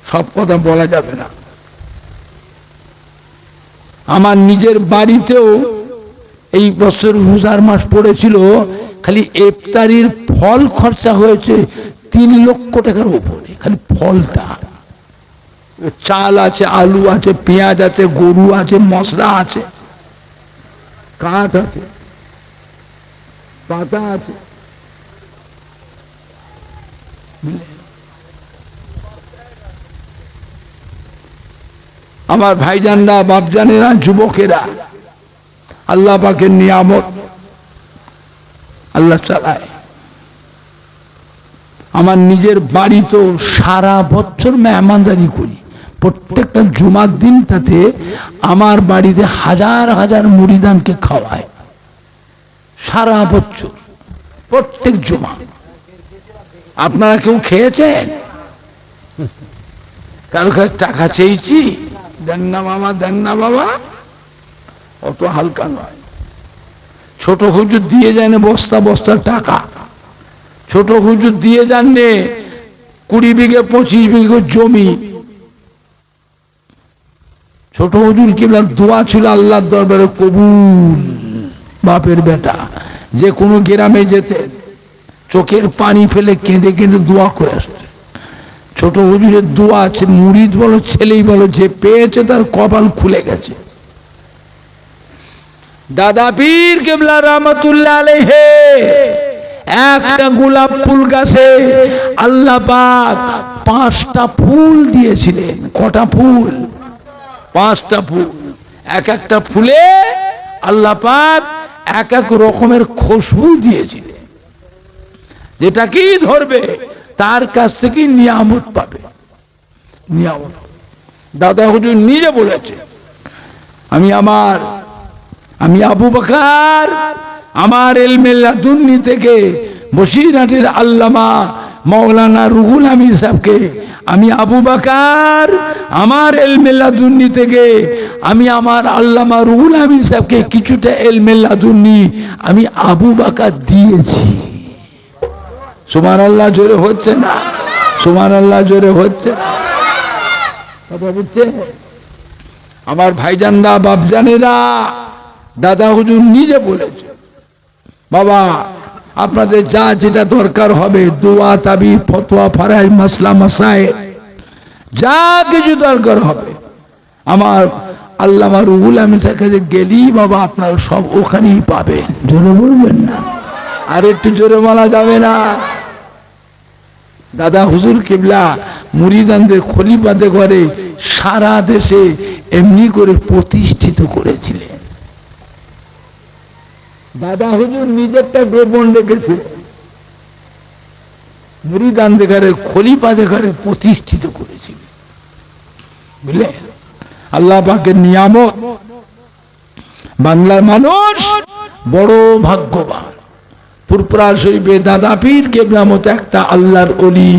সব কথা বলা যাবে না। আমার নিজের বাড়িতেও এই বছর রোজার মাস পড়েছিল, খালি ইফতারির ফল খরচা হয়েছে 3 লক্ষ টাকার উপরে, খালি ফলটা। চাল আছে, আলু আছে, পেঁয়াজ আছে, গরু আছে, মশলা আছে, কাঠ আছে, পাতা আছে। আমার ভাইজানরা, বাপজানেরা, যুবকেরা, আল্লাহ পাকের নিয়ামত আল্লাহ চালায়। আমার নিজের বাড়িতেও সারা বছর মেহমানদারি করি। প্রত্যেকটা জুমার দিনটাতে আমার বাড়িতে হাজার হাজার মুরিদানকে খাওয়ায়, সারা বছর প্রত্যেক জুমা। আপনারা কেউ খেয়েছেন? কারো কাছে টাকা চেয়েছি, দেন না বাবা, দেন না বাবা, অত হালকা নয়। ছোট হুজুর দিয়ে যান বস্তা বস্তা টাকা, ছোট হুজুর দিয়ে যান 20 বিঘে 25 বিঘে জমি। ছোট হুজুর কিবলা দোয়া ছিল আল্লাহর দরবারে কবুল। বাপের বেটা যে কোনো গ্রামে যেতে চোখের পানি ফেলে কেঁদে কেঁদে দোয়া করে আসছে। ছোট হুজুরের দোয়া আছে, মুরিদ বলো ছেলেই বলো, যে পেয়েছে তার কপাল খুলে গেছে। দাদা পীর কেবলা রহমতুল্লাহ আলাইহি একটা গোলাপ ফুল গাছে আল্লাহ পাক 5টা ফুল দিয়েছিলেন। কটা ফুল? 5টা ফুল। এক একটা ফুলে আল্লাহ পাক এক এক রকমের খুশবু দিয়েছিলেন, যেটা কি ধরবে তার কাছ থেকে নিয়ামত পাবে। নিয়ামত দাদা হুজুর নিজে বলেছে, আমি আবু বকর আমার ইলমে লাদুন্নি থেকে বসিরহাটের আল্লামা মাওলানা রুহুল আমিন সাহেবকে, আমি আবু বকর আমার ইলমে লাদুন্নি থেকে আমি আমার আল্লামা রুহুল আমিন সাহেবকে কিছুটা ইলমে লাদুন্নি আমি আবু বকর দিয়েছি। সুবহানাল্লাহ জোরে হচ্ছে না? সুবহানাল্লাহ জোরে হচ্ছে না? কথা বুঝছে? আমার ভাইজানরা, বাপজানেরা, দাদা হুজুর নিজে বলেছে, বাবা আপনাদের যা যেটা দরকার হবে, দোয়া, তাবিজ, ফতোয়া, ফারাইজ, মাসলা, মাসায়েল, যা কিছু দরকার হবে আমার আল্লামা রুহুল আমিন সাহেবের কাছে গেলেই বাবা আপনারা সব ওখানেই পাবেন। জোরে বলবেন না? আর একটু জোরে বলা যাবে না? দাদা হুজুর কিবলা মুরিদানদের খলিফাতে করে সারা দেশে এমনি করে প্রতিষ্ঠিত করেছিলেন। দাদা হুজুর নিজেরটা গোপন রেখেছিল, মুরিদানদের ঘরে খলিফাতে ঘরে প্রতিষ্ঠিত করেছিলেন। বুঝলে, আল্লাহ পাকের নিয়ামত। বাংলার মানুষ বড় ভাগ্যবান। ফুরফুরা শরীফে দাদা পীর কেবলার মতো একটা আল্লাহর ওলি,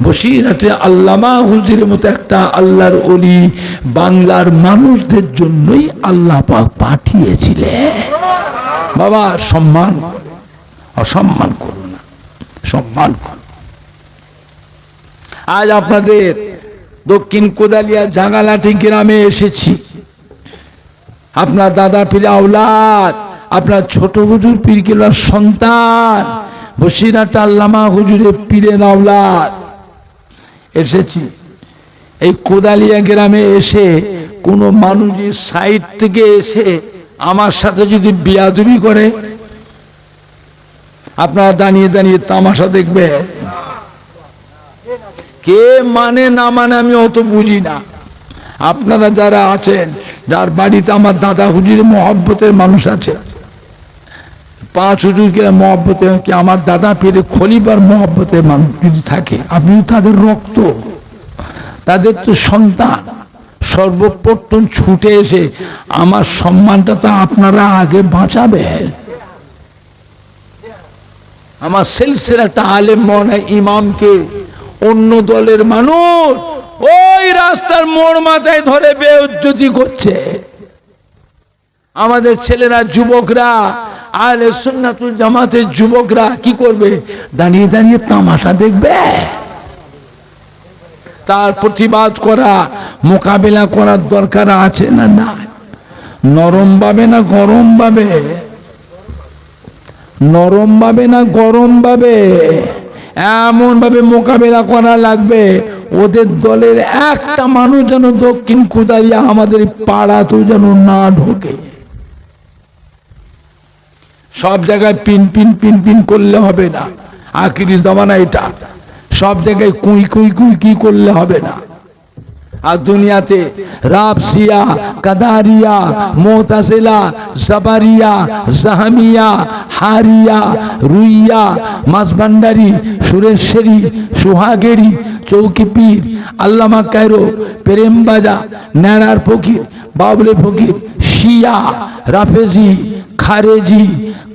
বসিরহাটে আল্লামা হুজুরের মতো একটা আল্লাহর ওলি বাংলার মানুষদের জন্যই আল্লাহ পাক পাঠিয়েছিলেন। বাবা সম্মান, অসম্মান করো না, সম্মান করো। আজ আপনাদের দক্ষিণ কোদালিয়া জাঙ্গালাটি গ্রামে এসেছি। আপনার দাদা পীর আওলাদ, আপনার ছোট হুজুর পীর কেবলার সন্তান, বসিরহাট আল্লামা হুজুরের পীরের আওলাদ এসেছি। এই কোদালিয়া গ্রামে এসে কোনো মানুষের সাইড থেকে এসে আমার সাথে যদি বিয়াদবি করে, আপনারা দাঁড়িয়ে দাঁড়িয়ে তামাশা দেখবে। কে মানে না মানে আমি অত বুঝি না। আপনারা যারা আছেন, যার বাড়িতে আমার দাদা হুজুরের মহব্বতের মানুষ আছে, 5 হুজুরকে মহব্বতে, কি আমার দাদা পীরের খলিফার মহব্বতের মানুষ যদি থাকে, আপনি তাদের রক্ত, তাদের তো সন্তান সর্বপ্রথম ছুটে এসে আমার সম্মানটা তো আপনারা আগে বাঁচাবেন। আমার সেলসের একটা আলেম মনে ইমামকে অন্য দলের মানুষ ওই রাস্তার মোড় মাথায় ধরে বেইজ্জতি করছে। আমাদের ছেলেরা যুবকরা আহলে সুন্নাতুল জামাতের যুবকরা কি করবে? দাঁড়িয়ে দাঁড়িয়ে তামাশা দেখবে? তার প্রতিবাদ করা, মোকাবেলা করার দরকার আছে না না? নরম ভাবে না গরম ভাবে? নরম ভাবে না গরম ভাবে? এমন ভাবে মোকাবেলা করা লাগবে ওদের দলের একটা মানুষ যেন দক্ষিণ কোদালিয়া আমাদের পাড়াতেও যেন না ঢোকে। সব জায়গায় পিন পিন পিন পিন করলে হবে না, আখিরি জমানা এটা। সব জায়গায় কুই কুই কুই কি করলে হবে না। আর দুনিয়াতে রাবসিয়া, কাদারিয়া, মুতাজিলা, জাবারিয়া, জাহমিয়া, হারিয়া, রুইয়া, মাসভান্ডারি, সুরেশ্বরী, সুহাগেরি, চৌকি পীর, আল্লামা কায়রো, প্রেমবাজা, নেড়ার ফকির, বাবলে ফকির, শিয়া, রাফেজি, খারেজি,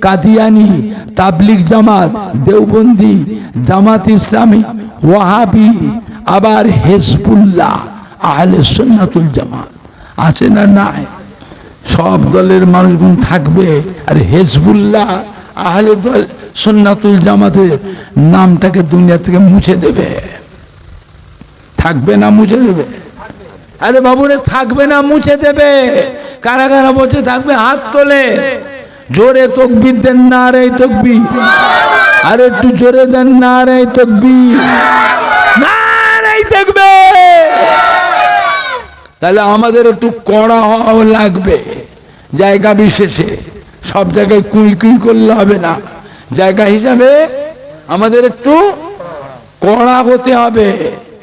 কাদিয়ানি, তাবলিগ জামাত, দেওবন্দি, জামাত ইসলামী, ওয়াহাবি, আবার হেজবুল্লাহ, আহলে সুন্নাতুল জামাত আছে না নাই? সব দলের মানুষগুলো থাকবে। আর হেজবুল্লাহ আহলে দল সুন্নাতুল জামাতের নামটাকে দুনিয়া থেকে মুছে দেবে। থাকবে না মুছে দেবে? আরে বাবুরে থাকবে না মুছে দেবে। কারা কারা বলছে থাকবে? হাত তোলে। জোরে তাকবীর দেন, নারে তাকবীর। আর একটু জোরে দেন, নারে তাকবীর, নারে তাকবীর। তাহলে আমাদের একটু কড়া হওয়া লাগবে জায়গা বিশেষে। সব জায়গায় কুই কুই করলে হবে না। জায়গা হিসাবে আমাদের একটু কড়া হতে হবে।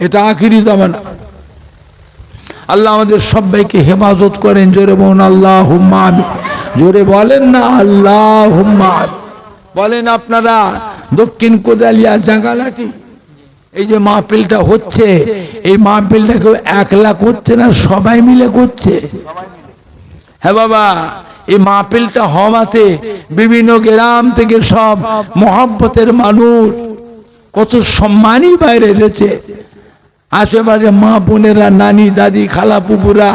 এটা আখিরি জামানা। আল্লাহ আমাদের সবাইকে হেফাজত করেন। জোরে বলুন আল্লাহুম্মা আমিন। জোরে বলেন না আল্লাহুম্মা আমিন। বলেন আপনারা দক্ষিণ কোদালিয়া জাঙ্গালাটি এই যে মাহফিলটা হচ্ছে, এই মাহফিলটা কেউ একলা করছে না, সবাই মিলে করছে। হ্যাঁ বাবা, এই মাহফিলটা হওয়াতে বিভিন্ন গ্রাম থেকে সব মহব্বতের মানুষ, কত সম্মানী বাইরে এসেছে। আশেপাশে মা বোনেরা, নানি দাদি, খালা পুকুরা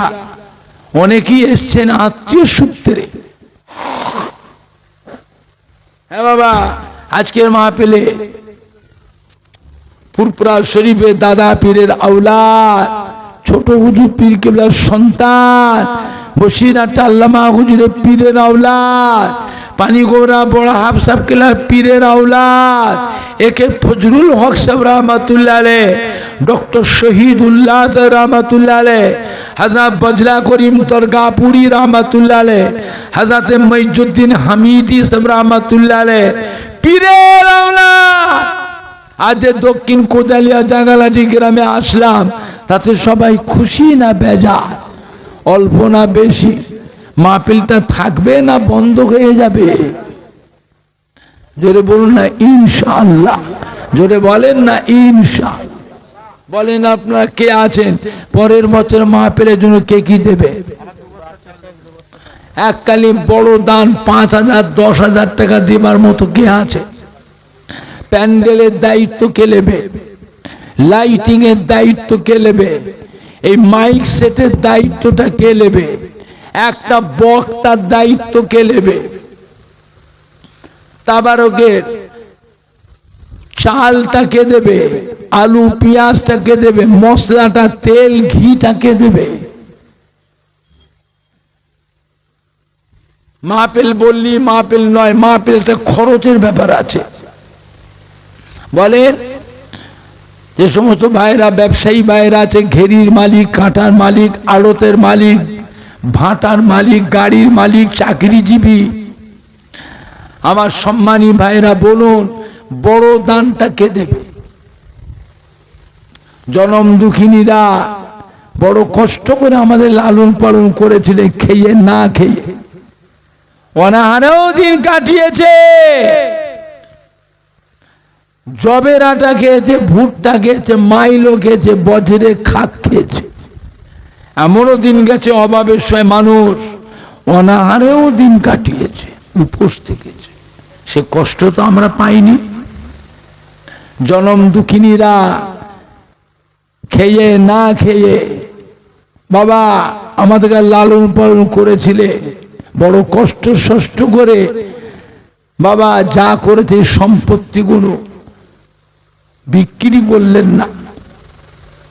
অনেকেই এসছেন আত্মীয় সূত্রে। হ্যাঁ বাবা, আজকের মাহফিলে ফুরফুরা শরীফে দাদা পীরের আওলাদ, ছোট হুজুর পীর কেবলার সন্তান, বসিরহাট আল্লামা হুজুরের পীরের আওলাদ, পানিগোড়া বড় হাফসাব কেলার পীরের আওলাদ, একে ফজলুল হক সাহেব রহমাতুল্লাহ আলাইহ, ডক্টর শহীদুল্লাহ রহমাতুল্লাহ আলাইহ, হযরত বজলা করিম দরগাপুরি রহমাতুল্লাহ আলাইহ, হযরত মঈজউদ্দিন হামিদি সাহেব রহমাতুল্লাহ আলাইহ পীরের আওলাদ। আজ দক্ষিণ কোদালিয়া জাঙ্গালাটি গ্রামে আসলাম, তাতে সবাই খুশি না বেজার? অল্প না বেশি? মাহফিলটা থাকবে না বন্ধ হয়ে যাবে? জোরে বলুন না ইনশাআল্লাহ। জোরে বলেন না ইনশাআল্লাহ। বলেন আপনারা কে আছেন পরের বছর মাহফিলের জন্য কে কি দেবে? এককালী বড় দান 5,000 10,000 টাকা দেবার মতো কে আছে? প্যান্ডেলের দায়িত্ব কে নেবে? লাইটিং এর দায়িত্ব কে নেবে? এই মাইক সেটের দায়িত্বটা কে নেবে? একটা বক্তার দায়িত্ব কে নেবে? তাবারকের চালটা কে দেবে? আলু পেঁয়াজটা কে দেবে? মশলাটা, তেল, ঘিটা কে দেবে? মাহফিল বললি মাহফিল নয়, মাহফিলটা খরচের ব্যাপার আছে। বলেন, যে সমস্ত ভাইরা ব্যবসায়ী ভাইরা আছে, ঘেরির মালিক, কাঁটার মালিক, আড়তের মালিক, ভাটার মালিক, গাড়ির মালিক, চাকরিজীবী, আমার সম্মানী ভাইরা বলুন বড় দানটা কে দেবে? জনম দুঃখিনীরা বড় কষ্ট করে আমাদের লালন পালন করেছিলেন, খেয়ে না খেয়ে অনাহারেও দিন কাটিয়েছে। জবের আটা খেয়েছে, ভুট্টা খেয়েছে, মাইলো খেয়েছে, বছরে খাক খেয়েছে। এমনও দিন গেছে অভাবের সময় মানুষ অনাহারেও দিন কাটিয়েছে, উপোস থেকেছে। সে কষ্ট তো আমরা পাইনি। জনম দুঃখিনীরা খেয়ে না খেয়ে বাবা আমাদেরকে লালন পালন করেছিলে, বড় কষ্ট সষ্ট করে বাবা যা করেছে সম্পত্তিগুলো বিক্রি করলেন না।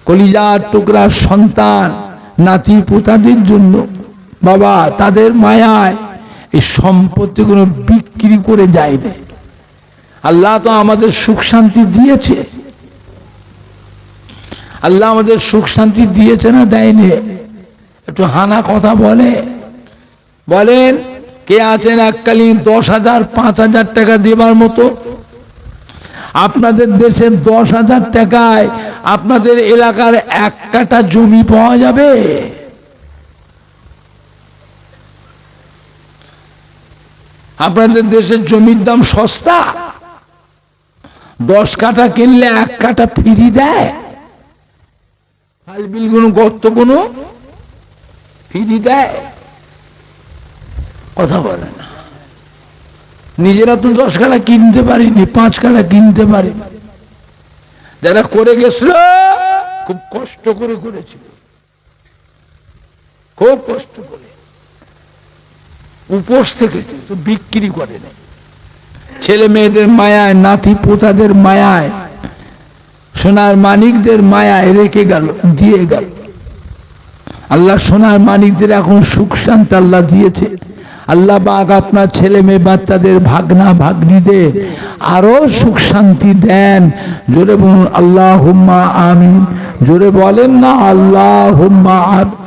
কলিজার টুকরা সন্তান নাতি পোতাদের জন্য বাবা তাদের মায়ায় এই সম্পত্তিগুলো বিক্রি করে যায়নি। আল্লাহ তো আমাদের সুখ শান্তি দিয়েছে, আল্লাহ আমাদের সুখ শান্তি দিয়েছে না দেয়নি? একটু হানা কথা বলেন কে আছেন এককালীন 10,000 5,000 টাকা দেবার মতো? আপনাদের দেশে 10,000 টাকায় আপনাদের এলাকার 1 কাঠা জমি পাওয়া যাবে? আপনাদের দেশের জমির দাম সস্তা, 10 কাঠা কিনলে 1 কাঠা ফ্রি দেয়। খাল বিল কোনো গর্ত কোনো ফ্রি দেয়? কথা বলে না। নিজেরা তো 10 কাঠা কিনতে পারিনি, 5 কাঠা কিনতে পারি। যারা করে গেছিল খুব কষ্ট করে করেছিল, খুব কষ্ট করে উপোস থেকে তো বিক্রি করে নেই। ছেলে মেয়েদের মায়ায়, নাতি পোতাদের মায়ায়, সোনার মানিকদের মায়ায় রেখে গেল, দিয়ে গেল। আল্লাহ সোনার মানিকদের এখন সুখ শান্তি আল্লাহ দিয়েছে। আল্লাহ পাক আপনার ছেলে মেয়ে বাচ্চাদের ভাগনা ভাগ্নিদের আরো সুখ শান্তি দেন। জোরে বলুন আল্লাহুম্মা আমিন। জোরে বলেন না আল্লাহুম্মা আমিন।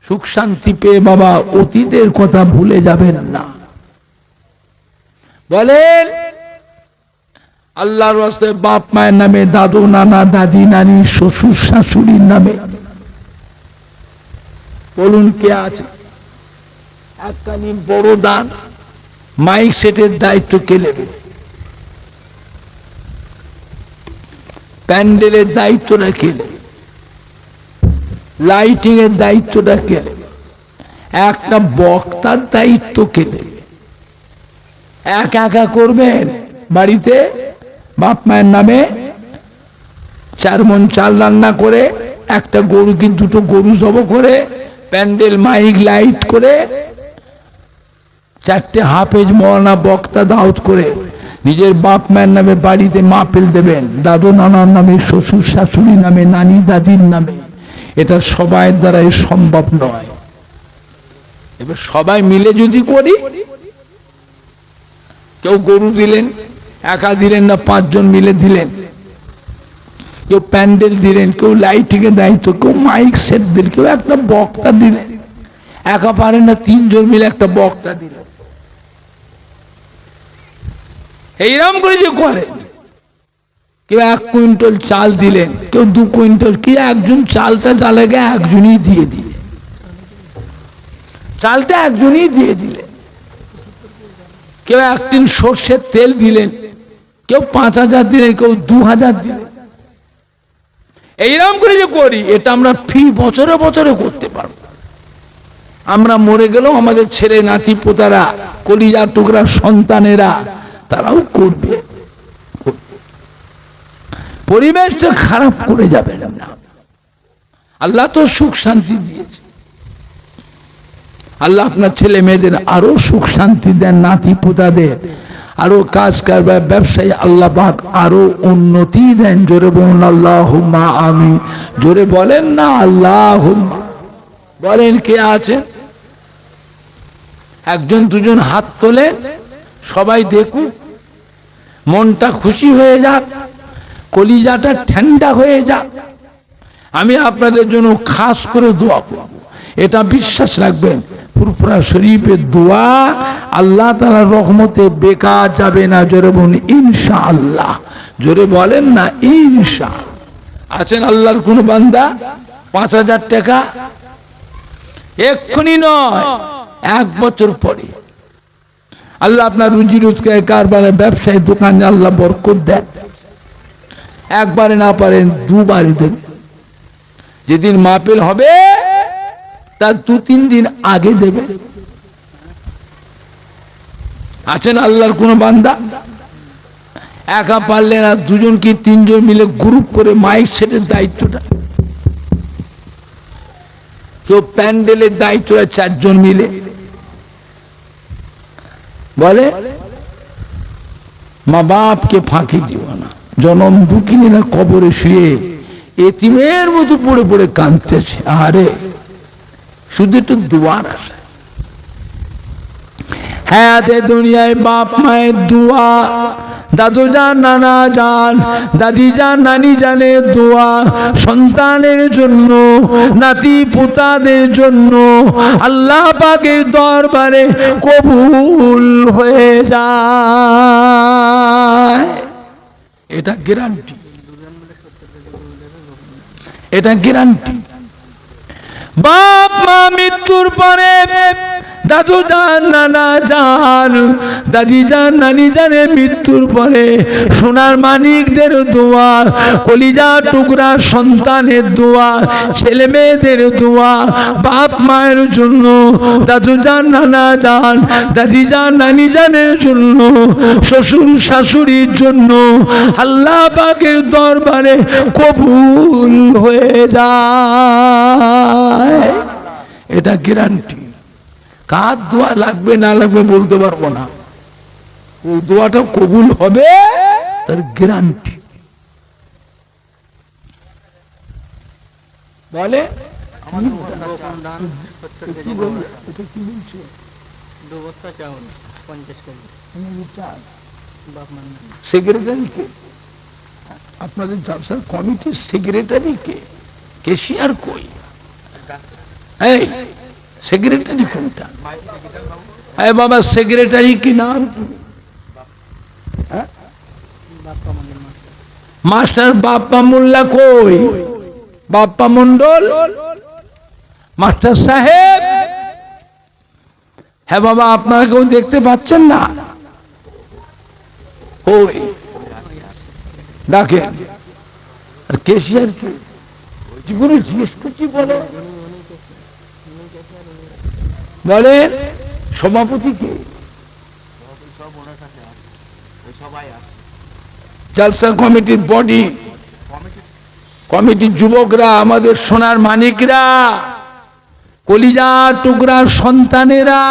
সুখ শান্তি পেয়ে বাবা অতীতের কথা ভুলে যাবেন না। বলেন আল্লাহর রাস্তায় বাপ মায়ের নামে, দাদু নানা দাদি নানি শ্বশুর শাশুড়ির নামে বলুন কে আছে? একখানি বড় দান মাইক সেটের দায়িত্ব কে নেবে? প্যান্ডেলের দায়িত্বটা কে নেবে? লাইটিং এর দায়িত্বটা কে নেবে? একটা বক্তার দায়িত্ব কে নেবে? একা একা করবেন বাড়িতে বাপ মায়ের নামে 4 মণ চাল রান্না করে, একটা গরু কি 2টো গরু জব করে, প্যান্ডেল মাইক লাইট করে, 4টে হাফেজ মওলানা বক্তা দাওয়াত করে নিজের বাপ মায়ের নামে বাড়িতে মাহফিল দেবেন, দাদু নানার নামে, শ্বশুর শাশুড়ির নামে, নানি দাদির নামে। এটা সবাই দ্বারাই সম্ভব নয়। এবার সবাই মিলে যদি করি, কেউ গরু দিলেন, একা দিলেন না 5 জন মিলে দিলেন, কেউ প্যান্ডেল দিলেন, কেউ লাইটিং এর দায়িত্ব, কেউ মাইক সেট দিলেন, কেউ একটা বক্তা দিলেন, একা পারেন না 3 জন মিলে একটা বক্তা দিলেন। এইরকম করে যে করে, কেউ 1 কুইন্টাল চাল দিলেন, কেউ 2 কুইন্টাল, কি একজন চালটা চালাকে একজনই দিয়ে দিলেন, চালটা একজনই দিয়ে দিলেন। কেউ 1 টিন সর্ষের তেল দিলেন, কেউ 5,000 দিলেন, কেউ 2,000 দিলেন। এইরকম করে যে করি, এটা আমরা ফি বছরে বছরে করতে পারবো। আমরা মরে গেলেও আমাদের ছেলে নাতি পোতারা, কলিজার টুকরা সন্তানেরা তারাও করবে। পরিবেশটা খারাপ করে যাবেন না। আল্লাহ তো সুখ শান্তি দিয়েছে। আল্লাহ আপনার ছেলে মেয়েদের আরো সুখ শান্তি দেন, নাতি পোতাদের আরো কাজ কারবার ব্যবসায়ী আল্লাহ পাক আরো উন্নতি দেন। জোরে বলুন আল্লাহুম্মা আমিন। জোরে বলেন না আল্লাহুম্মা। বলেন কে আছেন? 1 জন 2 জন হাত তোলেন, সবাই দেখুন, মনটা খুশি হয়ে যাক, কলিজাটা ঠান্ডা হয়ে যাক। আমি আপনাদের জন্য খাস করে দোয়া করব, এটা বিশ্বাস রাখবেন। ফুরফুরা শরীফের দোয়া আল্লাহ তাআলার রহমতে বেকার যাবে না। জোরে বলুন ইনশাআল্লাহ। জোরে বলেন না ইনশাআল্লাহ। আছেন আল্লাহর কোন বান্দা 5,000 টাকা এক্ষুনি নয়, 1 বছর পরে আল্লাহ আপনার রুজি রোজগার কারবারে ব্যবসায় দোকানে আল্লাহ বরকত দেন। একবারে না পারেন দুবারে দেবে। যেদিন মাহফিল হবে তার 2-3 দিন আগে দেবে। আছেন আল্লাহর কোন বান্দা একা পারলে না, 2জন কি 3জন মিলে গ্রুপ করে মাইক সেটের দায়িত্বটা, কেউ প্যান্ডেলের দায়িত্বটা 4 জন মিলে বলে মা বাপকে ফাঁকি দিও না, জনম দুঃখিনী না কবরে শুয়ে এতিমের মতো পড়ে পড়ে কাঁদতেছে। আরে শুধু একটু দুয়ার আসে। হায়াতে দুনিয়ায় বাপ মায়ের দোয়া, দাদু যান, নানা যান, দাদি যান, নানি জানের দোয়া সন্তানের জন্য, নাতি পোতাদের জন্য আল্লাহ পাকের দরবারে কবুল হয়ে যায়। এটা গ্যারান্টি, এটা গ্যারান্টি। বাপ মা মৃত্যুর পরে দাদু যান, নানা যান, দাদি যান, নানি জানের মৃত্যুর পরে সোনার মানিকদের দোয়া, কলিজা টুকরা সন্তানের দোয়া, ছেলে মেয়েদের দোয়া বাপ মায়ের জন্য, দাদু যান, নানা যান, দাদি যান, নানি জানের জন্য, শ্বশুর শাশুড়ির জন্য আল্লাহ পাকের দরবারে কবুল হয়ে যায়। এটা গ্যারান্টি। কার দোয়া লাগবে না লাগবে বলতে পারবো না, ওই দোয়াটা কবুল হবে তার গ্যারান্টি। বলে সেক্রেটারি কে? আপনাদের জলসার কমিটির সেক্রেটারি কে? কেশিয়ার কই? এই সেক্রেটারি কোনটা? আরে বাবা সেক্রেটারি কি নাম? মাস্টার বাপ্পা মোল্লা কই? বাপ্পা মন্ডল মাস্টার সাহেব। হ্যাঁ বাবা, আপনারা কেউ দেখতে পাচ্ছেন না? ওই ডাকে। আর কেশিয়ার কি? জিজ্ঞেস করছি, বলো বলেন সভাপতি কে? জলসা কমিটির বডি, কমিটির যুবকরা, আমাদের সোনার মানিকরা, কলিজা টুকরা সন্তানেরা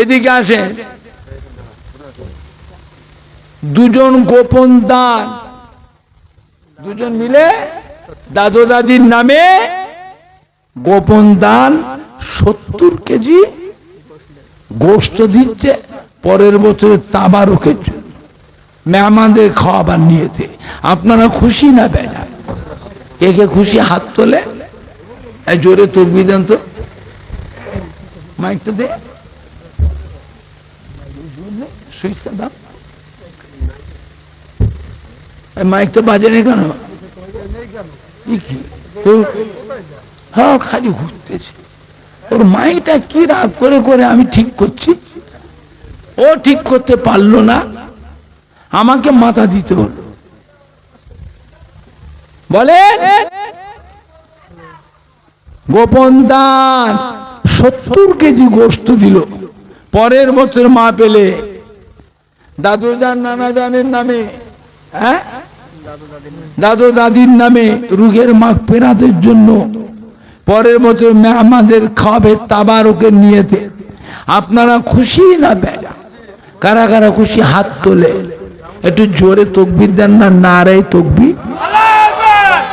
এদিকে আসে। 2জন গোপন দান, 2জন মিলে দাদু দাদির নামে গোপন দান 70 কেজি গোশত দিচ্ছে পরের বছর তাবারুকের জন্য, মেহমানদের খাওয়াবার নিয়েতে। আপনারা খুশি না বেজা? কে কে খুশি হাত তোলে? জোরে তকবীর দেন তো, মাইকটা দে, সুইচটা দাও। মাইকটা বাজে না কেন? হ্যাঁ, খালি ঘুরতেছে। ওর মাইকটা কি রাগ করে করে আমি ঠিক করছি, ও ঠিক করতে পারলো না, আমাকে মাথা দিতে হলো। বলে গোপন দান 70 কেজি গোশত দিল। পরের বছর মা পেলে দাদু যান, নানা জানের নামে, হ্যাঁ দাদু দাদির নামে রুগের মাগফিরাতের জন্য পরের বছর মেহমানদের খাবে তাবারুকের নিয়েতে। আপনারা খুশি না বেজা? কারা কারা খুশি হাত তোলে? একটু জোরে তকবীর দেন না, নারায়ে তাকবীর।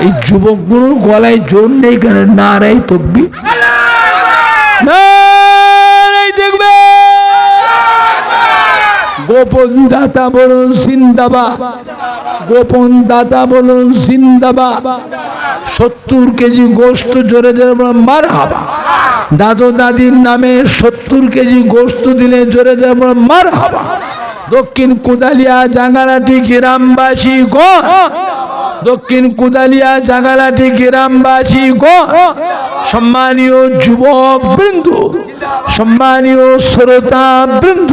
এই যুবকগুলোর গলায় জোর নেই কেন? নারায়ে তাকবীর, নারায়ে তাকবীর। গোপন দাতা বলুন জিন্দাবাদ, গোপন দাতা বলুন জিন্দাবাদ। 70 কেজি গোশত জোরে জোরে মারহাবা। দাদু দাদির নামে 70 কেজি গোশত দিলে জোরে জোরে মারহাবা। দক্ষিণ কুদালিয়া জাঙ্গালাটি গ্রামবাসী গো, দক্ষিণ কুদালিয়া জাঙ্গালাটি গ্রামবাসী গো, সম্মানীয় যুবক বৃন্দ, সম্মানীয় শ্রোতা বৃন্দ,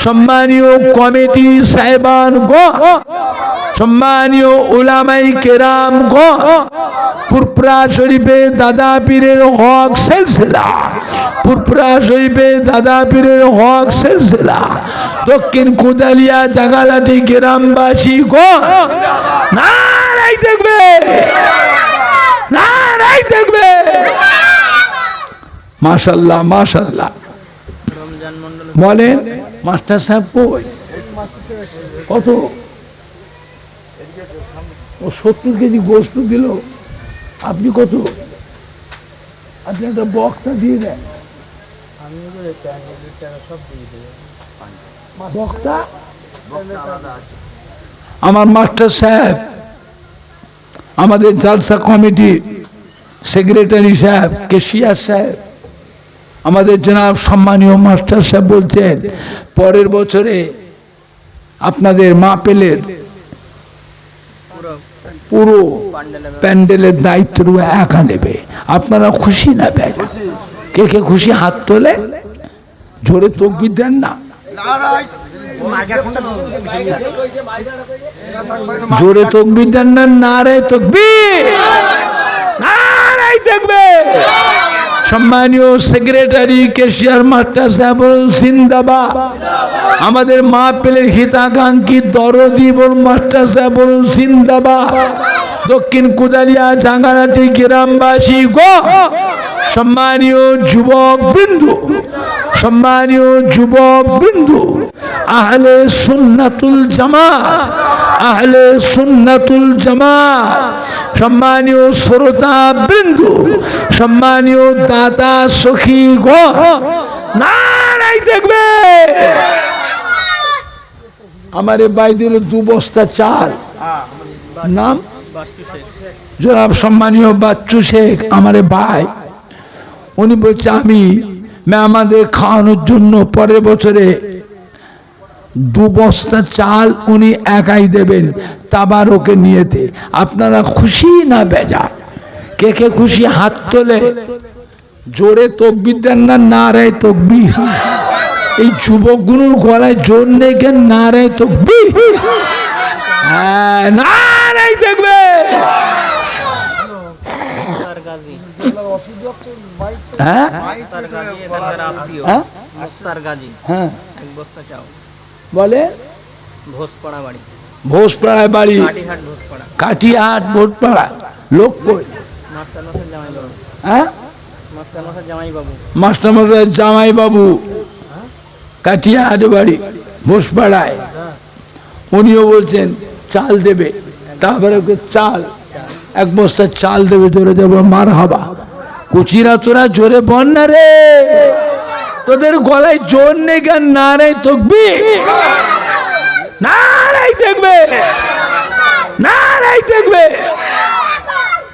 সম্মানীয় কমিটি সাহেবান গো, সম্মানীয় উলামাই কেরাম গো, পুরপুরা শরীফে দাদা পীরের হক সিলসিলা, পুরপুরা শরীফে দাদা পীরের হক সিলসিলা, দক্ষিণ কোদালিয়া জাগালাটি গ্রামবাসী গো, নারাই দেখবে, নারাই দেখবে। মাশাআল্লাহ মাশাআল্লাহ। বলেন মাস্টার সাহেব কই? কত? ও 70 কেজি গোস্ত দিল, আপনি কত? আপনি একটা বক্তা দিয়ে দেন। বক্তা আমার মাস্টার সাহেব, আমাদের জালসা কমিটি সেক্রেটারি সাহেব, কেশিয়ার সাহেব, আমাদের জনাব সম্মানীয় মাস্টার সাহেব বলছেন পরের বছরে আপনাদের মাহফিলের পুরো প্যান্ডেলের দায়িত্ব একা নেবে। আপনারা খুশি না বেশ? কে কে খুশি হাত তোলে, জোরে তাকবীর দেন না, জোরে তাকবীর দেন না, নারে তাকবীর, নারাই তাকবীর। সম্মানীয় সেক্রেটারি কেশিয়ার মাস্টার সাহেব জিন্দাবাদ। আমাদের মাহফিলের হিতাকাঙ্ক্ষী দরদি বল মাস্টার সাহেব জিন্দাবাদ। দক্ষিণ কোদালিয়া জাঙ্গারাটি গ্রামবাসী গো, সম্মানীয় যুবক বিন্দু, সম্মানীয় যুবক বিন্দু, আহলে সুন্নাতুল জামাত, আহলে সুন্নাতুল জামাত, সম্মানীয় শ্রোতা বিন্দু, সম্মানীয় দাতা সখী গো, নারাই দেখবে। আমারে ভাই দিল 2 বস্তা চাল, নাম জনাব সম্মানীয় বাচ্চু শেখ, আমারে ভাই। উনি বলছে আমি আমাদের খাওয়ানোর জন্য পরের বছরে 2 বস্তা চাল উনি একাই দেবেন তাবারকে নিয়েতে। আপনারা খুশি না বেজার? কে কে খুশি হাত তোলে, জোরে তাকবীর দেন না, নারে তাকবীর। এই যুবকগুলোর গলায় জোর নেই কেন? নারে তাকবীর, হ্যাঁ নারে দেখবে। হ্যাঁ বলে ভোজপাড়ায় বাড়ি, কাটিহাট ভোজপাড়া। লোক কই? হ্যাঁ মাস্টারমশাই জামাই বাবু, কাটিহাট বাড়ি ভোজপাড়ায়। উনিও বলছেন চাল দেবে, তারপরে চাল 1 বস্তা চাল দেবে। জোরে দেবো মার হাবা। কুচিরা তোরা জোরে বল না রে, তোদের গলায় জোর নেই কেন? নারাই তাকবীর, নারাই দেখবে, নারাই দেখবে।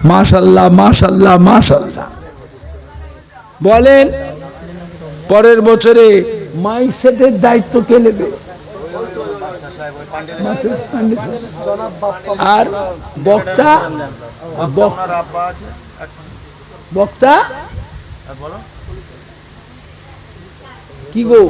মাশাআল্লাহ মাশাআল্লাহ মাশাআল্লাহ। বলেন পরের বছরে মাইক সেটের দায়িত্ব কে নেবে? আর বক্তা, বক্তা কি গো?